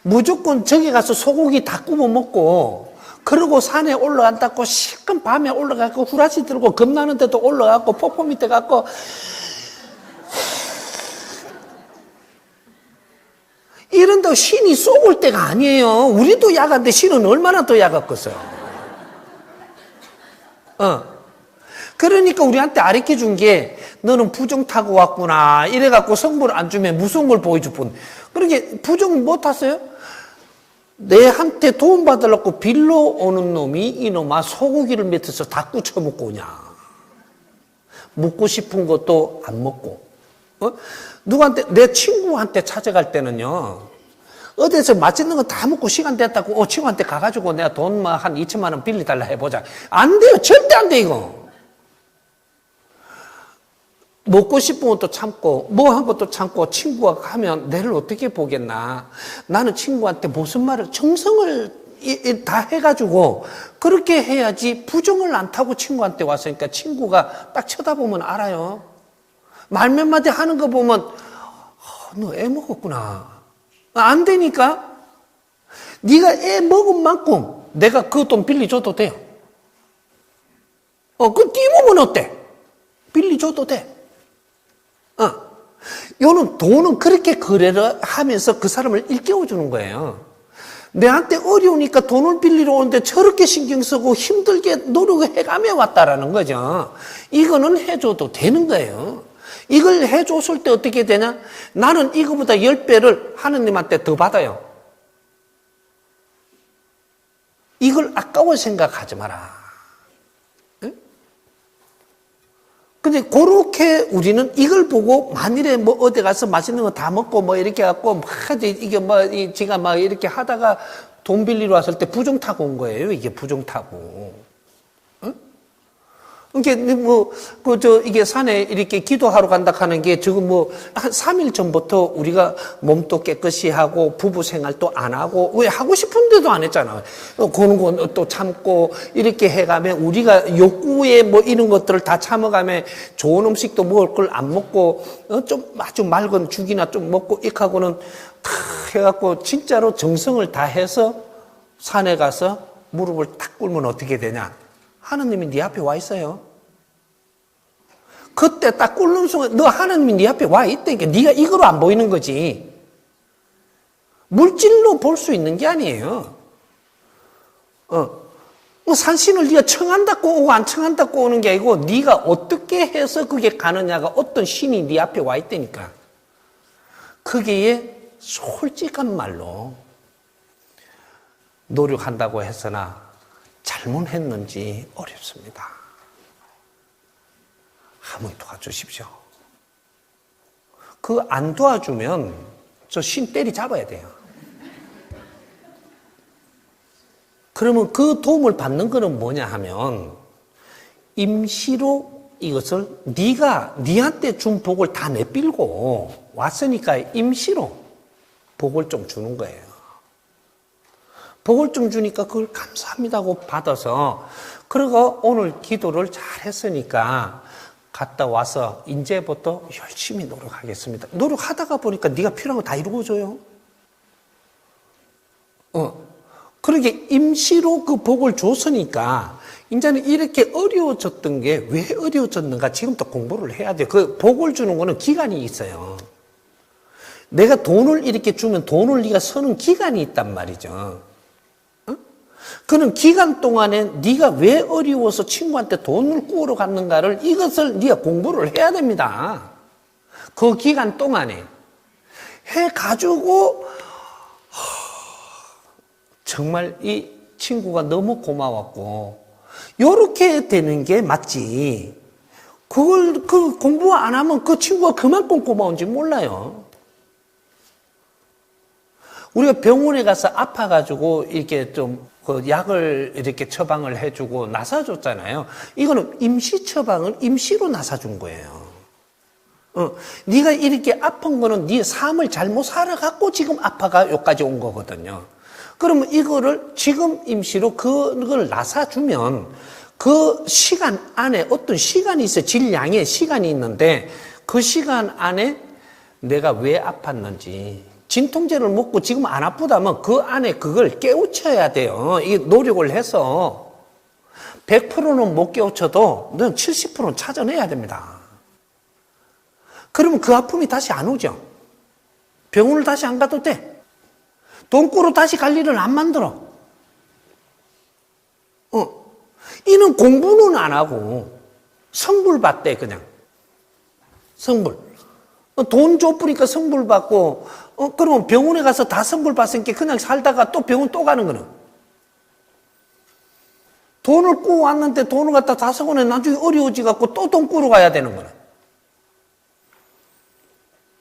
무조건 저기 가서 소고기 다 구워 먹고 그러고 산에 올라간다고 시큰 밤에 올라가고 후라시 들고 겁나는데도 올라가고 폭포 밑에 가고 이런다고 신이 쏘을 때가 아니에요. 우리도 야간데 신은 얼마나 더 야갔겠어요. 그러니까 우리한테 가르쳐준 게 너는 부정 타고 왔구나 이래갖고 성불 안 주면 무서운 걸 보여줄 뿐. 그렇게 부정 못 탔어요? 내한테 도움받으려고 빌로 오는 놈이 이놈아 소고기를 밑에서 다 꾸쳐먹고 오냐. 먹고 싶은 것도 안 먹고. 누구한테, 내 친구한테 찾아갈 때는요, 어디서 맛있는 거 다 먹고 시간 됐다고, 친구한테 가가지고 내가 돈 한 2천만 원 빌려달라 해보자. 안 돼요. 절대 안 돼, 이거. 먹고 싶은 것도 참고 뭐 한 것도 참고 친구가 가면 내를 어떻게 보겠나. 나는 친구한테 무슨 말을 정성을 다 해가지고 그렇게 해야지 부정을 안 타고 친구한테 왔으니까 친구가 딱 쳐다보면 알아요. 말 몇 마디 하는 거 보면 너 애 먹었구나. 안 되니까 네가 애 먹은 만큼 내가 그 돈 빌려줘도 돼요. 그 띄우면 어때? 빌려줘도 돼. 요는 돈은 그렇게 거래를 하면서 그 사람을 일깨워주는 거예요. 내한테 어려우니까 돈을 빌리러 오는데 저렇게 신경 쓰고 힘들게 노력해가며 왔다라는 거죠. 이거는 해줘도 되는 거예요. 이걸 해줬을 때 어떻게 되냐? 나는 이거보다 10배를 하느님한테 더 받아요. 이걸 아까워 생각하지 마라. 근데 그렇게 우리는 이걸 보고 만일에 뭐 어디 가서 맛있는 거 다 먹고 뭐 이렇게 갖고 이게 뭐 지가 막 이렇게 하다가 돈 빌리러 왔을 때 부정 타고 온 거예요. 이게 부정 타고. 응? 이게 뭐 이게 산에 이렇게 기도하러 간다 하는 게 지금 뭐 한 3일 전부터 우리가 몸도 깨끗이 하고 부부 생활도 안 하고 왜 하고 싶은데도 안 했잖아. 그런 거 또 참고 이렇게 해가면 우리가 욕구에 뭐 이런 것들을 다 참아가면 좋은 음식도 먹을 걸 안 먹고 좀 아주 맑은 죽이나 좀 먹고 익하고는 다 해갖고 진짜로 정성을 다해서 산에 가서 무릎을 탁 꿇으면 어떻게 되냐? 하느님이 네 앞에 와 있어요. 그때 딱 꿇는 순간 너 하느님이 네 앞에 와 있다니까. 네가 이거로 안 보이는 거지. 물질로 볼 수 있는 게 아니에요. 산신을 네가 청한다고 오고 안 청한다고 오는 게 아니고 네가 어떻게 해서 그게 가느냐가 어떤 신이 네 앞에 와 있다니까. 거기에 솔직한 말로 노력한다고 했으나 잘못했는지 어렵습니다. 한번 도와주십시오. 그 안 도와주면 저 신 때리 잡아야 돼요. 그러면 그 도움을 받는 거는 뭐냐 하면 임시로 이것을 네가 네한테 준 복을 다 내빌고 왔으니까 임시로 복을 좀 주는 거예요. 복을 좀 주니까 그걸 감사합니다 하고 받아서 그리고 오늘 기도를 잘 했으니까 갔다 와서 이제부터 열심히 노력하겠습니다. 노력하다가 보니까 네가 필요한 거 다 이루어줘요. 그렇게 임시로 그 복을 줬으니까 이제는 이렇게 어려워졌던 게 왜 어려워졌는가 지금부터 공부를 해야 돼요. 그 복을 주는 거는 기간이 있어요. 내가 돈을 이렇게 주면 돈을 네가 쓰는 기간이 있단 말이죠. 그는 기간 동안에 네가 왜 어려워서 친구한테 돈을 꾸러 갔는가를 이것을 네가 공부를 해야 됩니다. 그 기간 동안에 해가지고 정말 이 친구가 너무 고마웠고 요렇게 되는 게 맞지. 그 공부 안 하면 그 친구가 그만큼 고마운지 몰라요. 우리가 병원에 가서 아파가지고 이렇게 좀 그 약을 이렇게 처방을 해주고 나사줬잖아요. 이거는 임시 처방을 임시로 나사준 거예요. 네가 이렇게 아픈 거는 네 삶을 잘못 살아갖고 지금 아파가 여기까지 온 거거든요. 그러면 이거를 지금 임시로 그걸 나사주면 그 시간 안에 어떤 시간이 있어요. 질량의 시간이 있는데 그 시간 안에 내가 왜 아팠는지 진통제를 먹고 지금 안 아프다면 그 안에 그걸 깨우쳐야 돼요. 이게 노력을 해서 100%는 못 깨우쳐도 넌 70%는 찾아내야 됩니다. 그러면 그 아픔이 다시 안 오죠. 병원을 다시 안 가도 돼. 돈꾸로 다시 갈 일을 안 만들어. 이는 공부는 안 하고 성불 받대 그냥. 성불. 돈 줘버리니까 성불 받고 그러면 병원에 가서 다 성불 받으니까 그냥 살다가 또 병원 또 가는 거는. 돈을 꾸고 왔는데 돈을 갖다 다 쓰고 나중에 어려워지갖고 또 돈 꾸러 가야 되는 거는.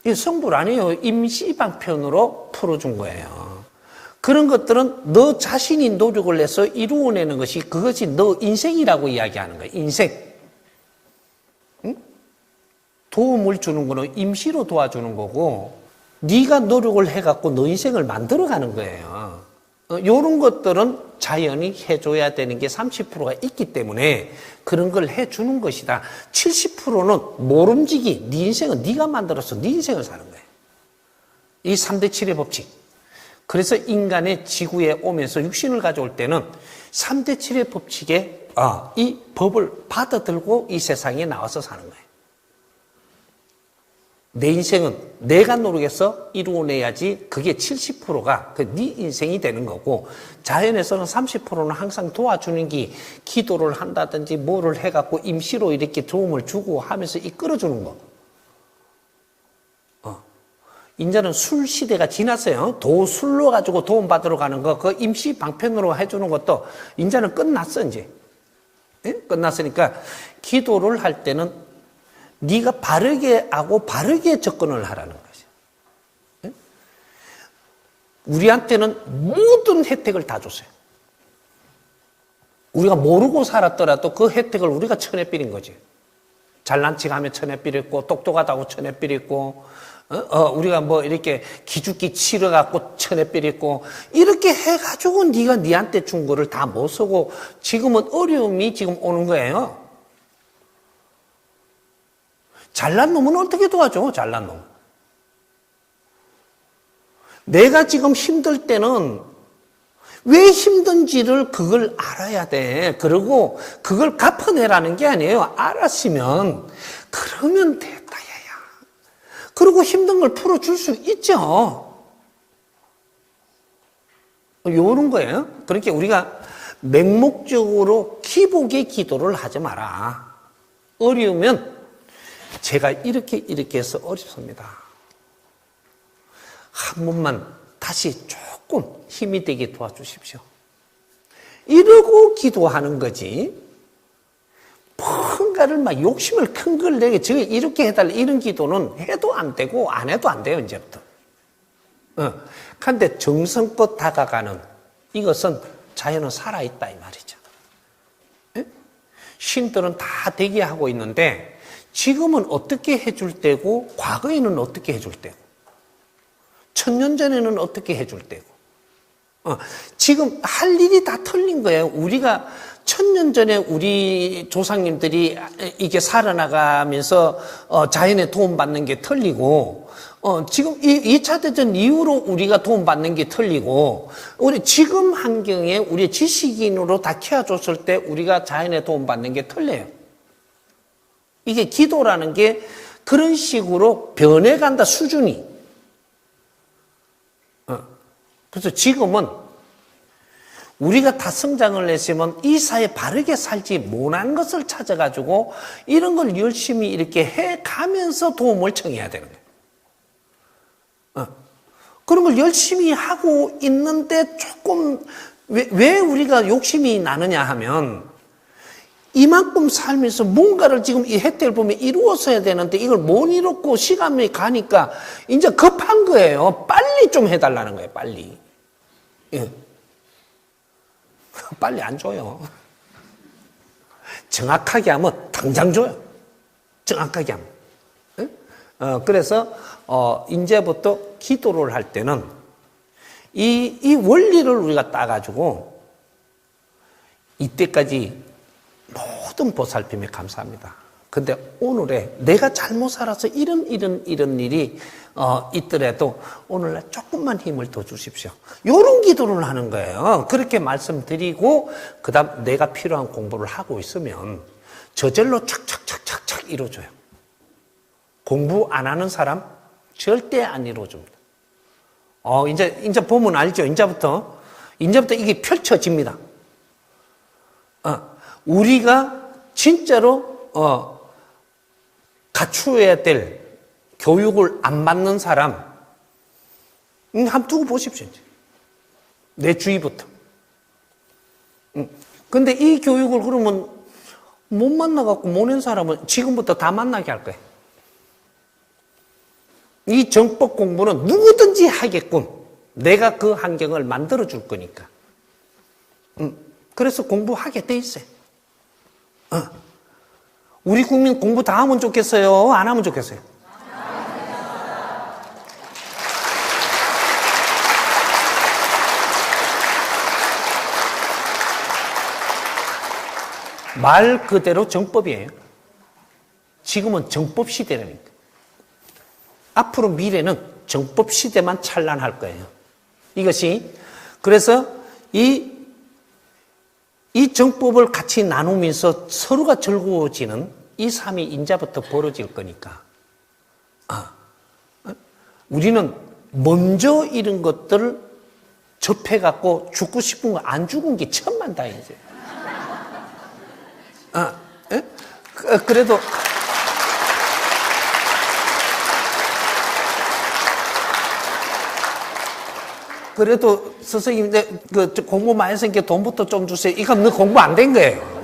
이 성불 아니에요. 임시방편으로 풀어준 거예요. 그런 것들은 너 자신이 노력을 해서 이루어내는 것이 그것이 너 인생이라고 이야기하는 거예요. 인생. 응? 도움을 주는 거는 임시로 도와주는 거고 네가 노력을 해갖고 너 인생을 만들어가는 거예요. 이런 것들은 자연이 해줘야 되는 게 30%가 있기 때문에 그런 걸 해주는 것이다. 70%는 모름지기. 네 인생은 네가 만들어서 네 인생을 사는 거예요. 이 3대 7의 법칙. 그래서 인간의 지구에 오면서 육신을 가져올 때는 3대 7의 법칙에 이 법을 받아들고 이 세상에 나와서 사는 거예요. 내 인생은 내가 노력해서 이루어내야지 그게 70%가 네 인생이 되는 거고 자연에서는 30%는 항상 도와주는 게 기도를 한다든지 뭐를 해갖고 임시로 이렇게 도움을 주고 하면서 이끌어주는 거. 이제는 술 시대가 지났어요. 술로 가지고 도움 받으러 가는 거, 그 임시 방편으로 해주는 것도 이제는 끝났어, 이제. 예? 끝났으니까 기도를 할 때는 네가 바르게 하고 바르게 접근을 하라는 거죠. 예? 우리한테는 모든 혜택을 다 줬어요. 우리가 모르고 살았더라도 그 혜택을 우리가 천에필인 거지. 잘난 척하면 천에필 있고 똑똑하다고 천에필 있고 우리가 뭐 이렇게 기죽기 치러갖고 천에필 있고 이렇게 해가지고 네가 네한테 준 거를 다 못 쓰고 지금은 어려움이 지금 오는 거예요. 잘난 놈은 어떻게 도와줘? 잘난 놈. 내가 지금 힘들 때는 왜 힘든지를 그걸 알아야 돼. 그리고 그걸 갚아내라는 게 아니에요. 알았으면 그러면 됐다 야야. 그리고 힘든 걸 풀어줄 수 있죠. 요런 거예요. 그러니까 우리가 맹목적으로 기복의 기도를 하지 마라. 어려우면 제가 이렇게 해서 어렵습니다. 한 번만 다시 조금 힘이 되게 도와주십시오. 이러고 기도하는 거지. 뭔가를 막 욕심을 큰 걸 내게 저게 이렇게 해달라 이런 기도는 해도 안 되고 안 해도 안 돼요. 이제부터. 그런데 정성껏 다가가는 이것은 자연은 살아있다 이 말이죠. 신들은 다 대기하고 있는데 지금은 어떻게 해줄 때고 과거에는 어떻게 해줄 때고 1000년 전에는 어떻게 해줄 때고 지금 할 일이 다 틀린 거예요. 우리가 천년 전에 우리 조상님들이 이게 살아나가면서 자연의 도움받는 게 틀리고 지금 2차 대전 이후로 우리가 도움받는 게 틀리고 우리 지금 환경에 우리 지식인으로 다 키워줬을 때 우리가 자연의 도움받는 게 틀려요. 이게 기도라는 게 그런 식으로 변해간다 수준이. 그래서 지금은 우리가 다 성장을 했으면 이 사회에 바르게 살지 못한 것을 찾아가지고 이런 걸 열심히 이렇게 해가면서 도움을 청해야 되는 거예요. 그런 걸 열심히 하고 있는데 조금 왜 우리가 욕심이 나느냐 하면 이만큼 살면서 뭔가를 지금 이 혜택을 보면 이루었어야 되는데 이걸 못 이뤘고 시간이 가니까 이제 급한 거예요. 빨리 좀 해달라는 거예요. 빨리. 예. 빨리 안 줘요. 정확하게 하면 당장 줘요. 정확하게 하면. 예? 그래서 이제부터 기도를 할 때는 이 원리를 우리가 따가지고 이때까지 모든 보살핌에 감사합니다. 근데 오늘에 내가 잘못 살아서 이런 일이 있더라도 오늘날 조금만 힘을 더 주십시오. 이런 기도를 하는 거예요. 그렇게 말씀드리고 그다음 내가 필요한 공부를 하고 있으면 저절로 착착착착착 이루어져요. 공부 안 하는 사람 절대 안 이루어집니다. 이제 보면 알죠. 이제부터 이게 펼쳐집니다. 우리가 진짜로 갖추어야 될 교육을 안 받는 사람 한번 두고 보십시오. 이제. 내 주위부터. 근데 이 교육을 그러면 못 만나갖고 모는 사람은 지금부터 다 만나게 할 거예요. 이 정법 공부는 누구든지 하게끔 내가 그 환경을 만들어 줄 거니까. 그래서 공부하게 돼 있어요. 우리 국민 공부 다 하면 좋겠어요? 안 하면 좋겠어요? 말 그대로 정법이에요. 지금은 정법 시대라니까. 앞으로 미래는 정법 시대만 찬란할 거예요. 이것이 그래서 이 정법을 같이 나누면서 서로가 즐거워지는 이 삶이 인자부터 벌어질 거니까. 우리는 먼저 이런 것들을 접해갖고 죽고 싶은 거 안 죽은 게 천만다행이죠. 그래도 선생님 그 공부 많이 했으니까 돈부터 좀 주세요. 이건 너 공부 안 된 거예요.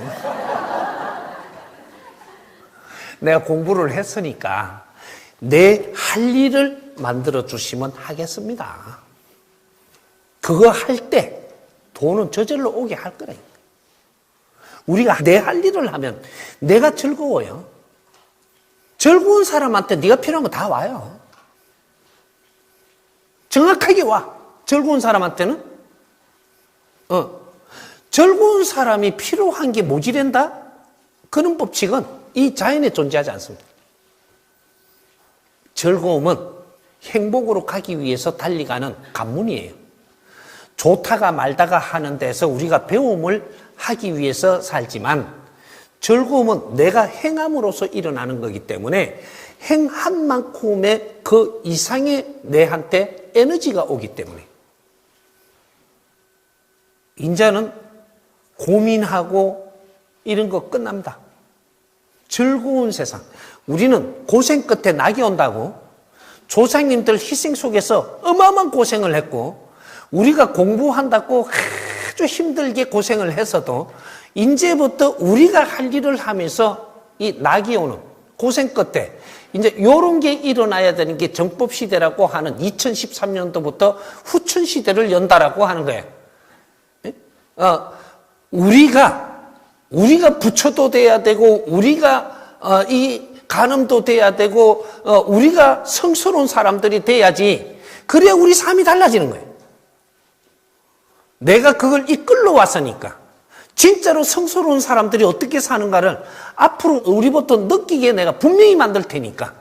내가 공부를 했으니까 내 할 일을 만들어 주시면 하겠습니다. 그거 할 때 돈은 저절로 오게 할 거라니까. 우리가 내 할 일을 하면 내가 즐거워요. 즐거운 사람한테 네가 필요한 거 다 와요. 정확하게 와. 즐거운 사람한테는 즐거운 사람이 필요한 게 모자란다? 그런 법칙은 이 자연에 존재하지 않습니다. 즐거움은 행복으로 가기 위해서 달려가는 관문이에요. 좋다가 말다가 하는 데서 우리가 배움을 하기 위해서 살지만 즐거움은 내가 행함으로써 일어나는 거기 때문에 행한 만큼의 그 이상의 내한테 에너지가 오기 때문에 인자는 고민하고 이런 거 끝납니다. 즐거운 세상. 우리는 고생 끝에 낙이 온다고 조상님들 희생 속에서 어마어마한 고생을 했고 우리가 공부한다고 아주 힘들게 고생을 했어도 이제부터 우리가 할 일을 하면서 이 낙이 오는 고생 끝에 이제 이런 게 일어나야 되는 게 정법시대라고 하는 2013년도부터 후춘시대를 연다라고 하는 거예요. 우리가 부처도 돼야 되고, 우리가, 이 간음도 돼야 되고, 우리가 성스러운 사람들이 돼야지. 그래야 우리 삶이 달라지는 거예요. 내가 그걸 이끌러 왔으니까. 진짜로 성스러운 사람들이 어떻게 사는가를 앞으로 우리부터 느끼게 내가 분명히 만들 테니까.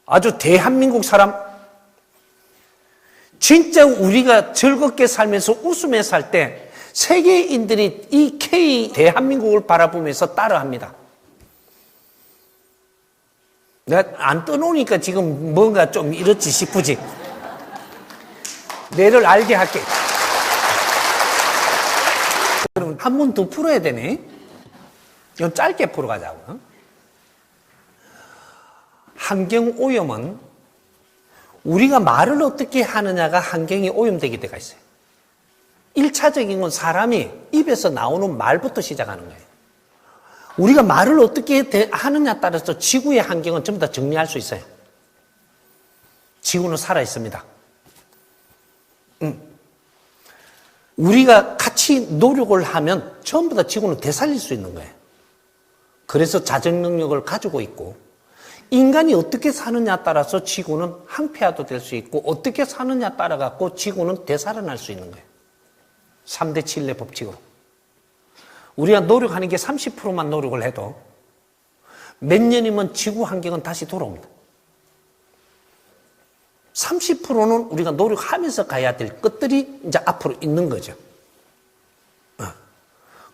아주 대한민국 사람, 진짜 우리가 즐겁게 살면서 웃으며 살 때 세계인들이 이 K 대한민국을 바라보면서 따라합니다. 내가 안 떠놓으니까 지금 뭔가 좀 이렇지 싶으지. 내를 알게 할게. 그럼 한 번 더 풀어야 되네. 이건 짧게 풀어가자고. 환경오염은 우리가 말을 어떻게 하느냐가 환경이 오염되게 돼가 있어요. 1차적인 건 사람이 입에서 나오는 말부터 시작하는 거예요. 우리가 말을 어떻게 하느냐에 따라서 지구의 환경은 전부 다 정리할 수 있어요. 지구는 살아있습니다. 우리가 같이 노력을 하면 전부 다 지구는 되살릴 수 있는 거예요. 그래서 자정 능력을 가지고 있고, 인간이 어떻게 사느냐에 따라서 지구는 항폐화도 될 수 있고, 어떻게 사느냐에 따라 갖고 지구는 되살아날 수 있는 거예요. 3대 7례 법칙으로. 우리가 노력하는 게 30%만 노력을 해도 몇 년이면 지구 환경은 다시 돌아옵니다. 30%는 우리가 노력하면서 가야 될 것들이 이제 앞으로 있는 거죠.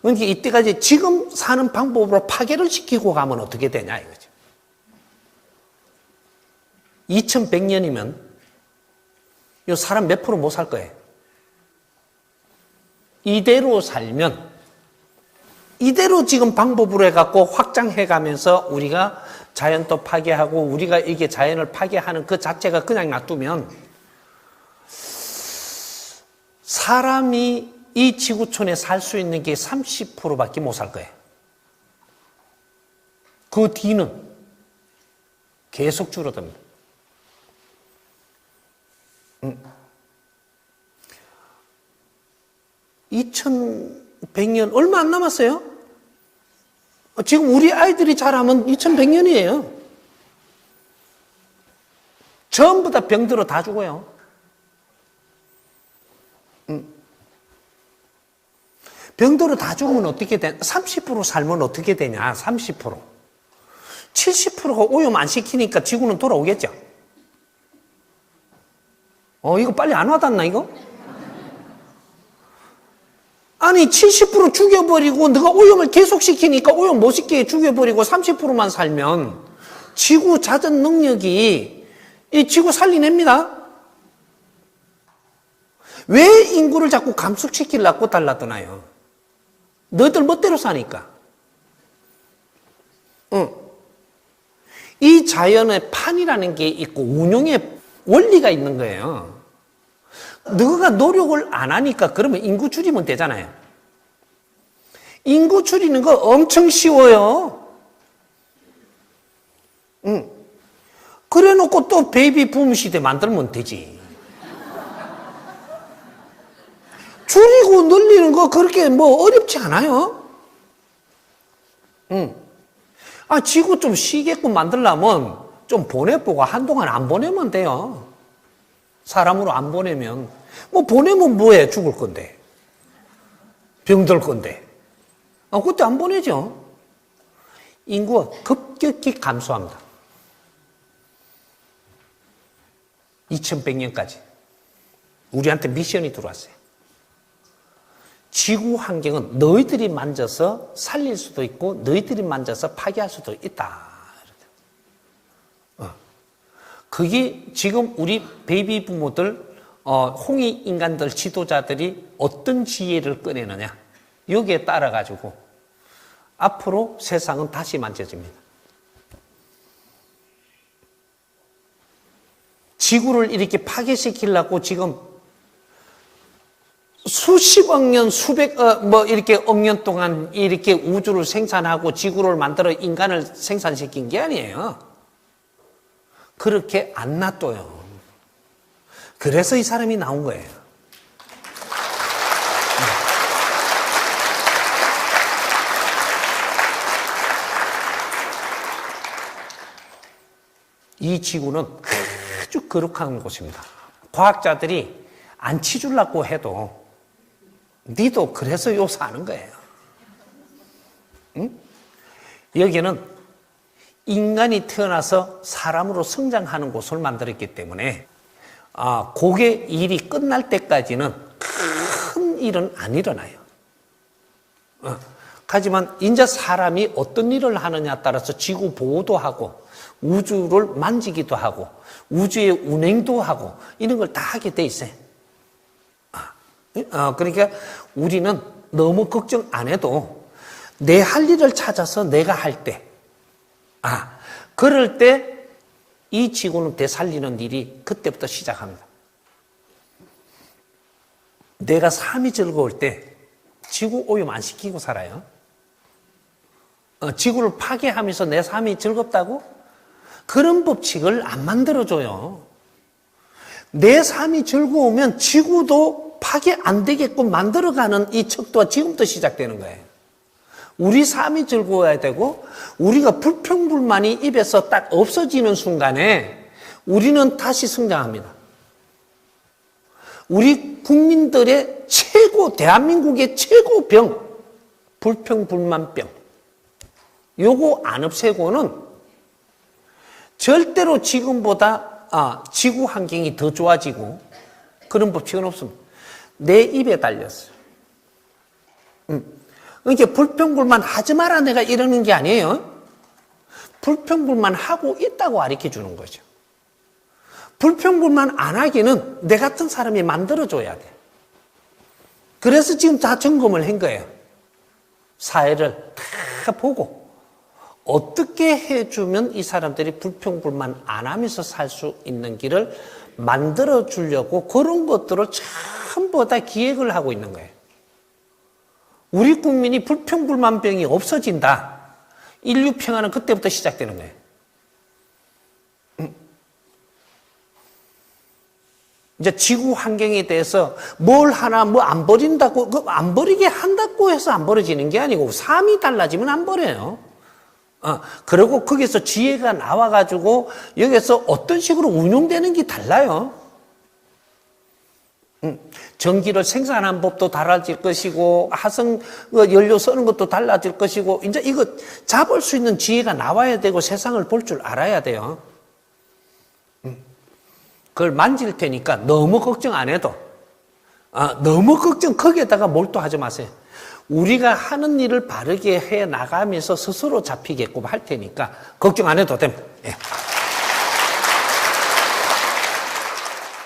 그러니까 이때까지 지금 사는 방법으로 파괴를 시키고 가면 어떻게 되냐 이거죠. 2100년이면 이 사람 몇 프로 못 살 거예요. 이대로 살면, 이대로 지금 방법으로 해갖고 확장해 가면서 우리가 자연도 파괴하고 우리가 이게 자연을 파괴하는 그 자체가 그냥 놔두면 사람이 이 지구촌에 살 수 있는 게 30%밖에 못 살 거예요. 그 뒤는 계속 줄어듭니다. 2100년 얼마 안 남았어요. 지금 우리 아이들이 자라면 2100년이에요. 전부 다 병들어 다 죽어요. 병들어 다 죽으면 어떻게 되냐? 30% 살면 어떻게 되냐? 30%. 70%가 오염 안 시키니까 지구는 돌아오겠죠? 이거 빨리 안 와닿나, 이거? 아니, 70% 죽여버리고, 너가 오염을 계속 시키니까 오염 못 시키게 죽여버리고 30%만 살면 지구 자전 능력이 이 지구 살리냅니다. 왜 인구를 자꾸 감축시키려고 달라드나요? 너희들 멋대로 사니까. 이 자연의 판이라는 게 있고 운용의 원리가 있는 거예요. 너가 노력을 안 하니까 그러면 인구 줄이면 되잖아요. 인구 줄이는 거 엄청 쉬워요. 그래 놓고 또 베이비 붐 시대 만들면 되지. 줄이고 늘리는 거 그렇게 뭐 어렵지 않아요. 지구 좀 쉬게끔 만들려면 좀 보내보고 한동안 안 보내면 돼요. 사람으로 안 보내면. 뭐 보내면 뭐해? 죽을 건데. 병들 건데. 그때 안 보내죠. 인구가 급격히 감소합니다. 2100년까지. 우리한테 미션이 들어왔어요. 지구 환경은 너희들이 만져서 살릴 수도 있고 너희들이 만져서 파괴할 수도 있다. 그게 지금 우리 베이비 부모들, 홍익 인간들 지도자들이 어떤 지혜를 꺼내느냐. 여기에 따라가지고 앞으로 세상은 다시 만져집니다. 지구를 이렇게 파괴시키려고 지금 수십억 년, 이렇게 억 년 동안 이렇게 우주를 생산하고 지구를 만들어 인간을 생산시킨 게 아니에요. 그렇게 안 놔둬요. 그래서 이 사람이 나온 거예요. 이 지구는 아주 거룩한 곳입니다. 과학자들이 안 치주려고 해도 니도 그래서 요 사는 거예요. 응? 여기는 인간이 태어나서 사람으로 성장하는 곳을 만들었기 때문에 그게 일이 끝날 때까지는 큰 일은 안 일어나요. 하지만 이제 사람이 어떤 일을 하느냐에 따라서 지구 보호도 하고 우주를 만지기도 하고 우주의 운행도 하고 이런 걸 다 하게 돼 있어요. 그러니까 우리는 너무 걱정 안 해도 내 할 일을 찾아서 내가 할 때, 그럴 때 이 지구는 되살리는 일이 그때부터 시작합니다. 내가 삶이 즐거울 때 지구 오염 안 시키고 살아요. 지구를 파괴하면서 내 삶이 즐겁다고? 그런 법칙을 안 만들어줘요. 내 삶이 즐거우면 지구도 파괴 안 되게끔 만들어가는 이 척도가 지금부터 시작되는 거예요. 우리 삶이 즐거워야 되고 우리가 불평불만이 입에서 딱 없어지는 순간에 우리는 다시 성장합니다. 우리 국민들의 대한민국의 최고 병, 불평불만병. 요거 안 없애고는 절대로 지금보다 지구 환경이 더 좋아지고 그런 법칙은 없습니다. 내 입에 달렸어요. 그러니까 불평불만 하지 마라 내가 이러는 게 아니에요. 불평불만 하고 있다고 가르쳐 주는 거죠. 불평불만 안 하기는 내 같은 사람이 만들어줘야 돼. 그래서 지금 다 점검을 한 거예요. 사회를 다 보고 어떻게 해주면 이 사람들이 불평불만 안 하면서 살 수 있는 길을 만들어 주려고 그런 것들을 전부 다 기획을 하고 있는 거예요. 우리 국민이 불평불만병이 없어진다. 인류 평화는 그때부터 시작되는 거예요. 이제 지구 환경에 대해서 뭘 하나 안 버린다고, 안 버리게 한다고 해서 안 버려지는 게 아니고 삶이 달라지면 안 버려요. 그리고 거기서 지혜가 나와가지고 여기서 어떤 식으로 운용되는 게 달라요. 전기를 생산하는 법도 달라질 것이고 화성 연료 쓰는 것도 달라질 것이고 이제 이거 잡을 수 있는 지혜가 나와야 되고 세상을 볼 줄 알아야 돼요. 그걸 만질 테니까 너무 걱정 안 해도 너무 걱정 거기에다가 몰두하지 마세요. 우리가 하는 일을 바르게 해 나가면서 스스로 잡히게끔 할 테니까 걱정 안 해도 됩니다. 예.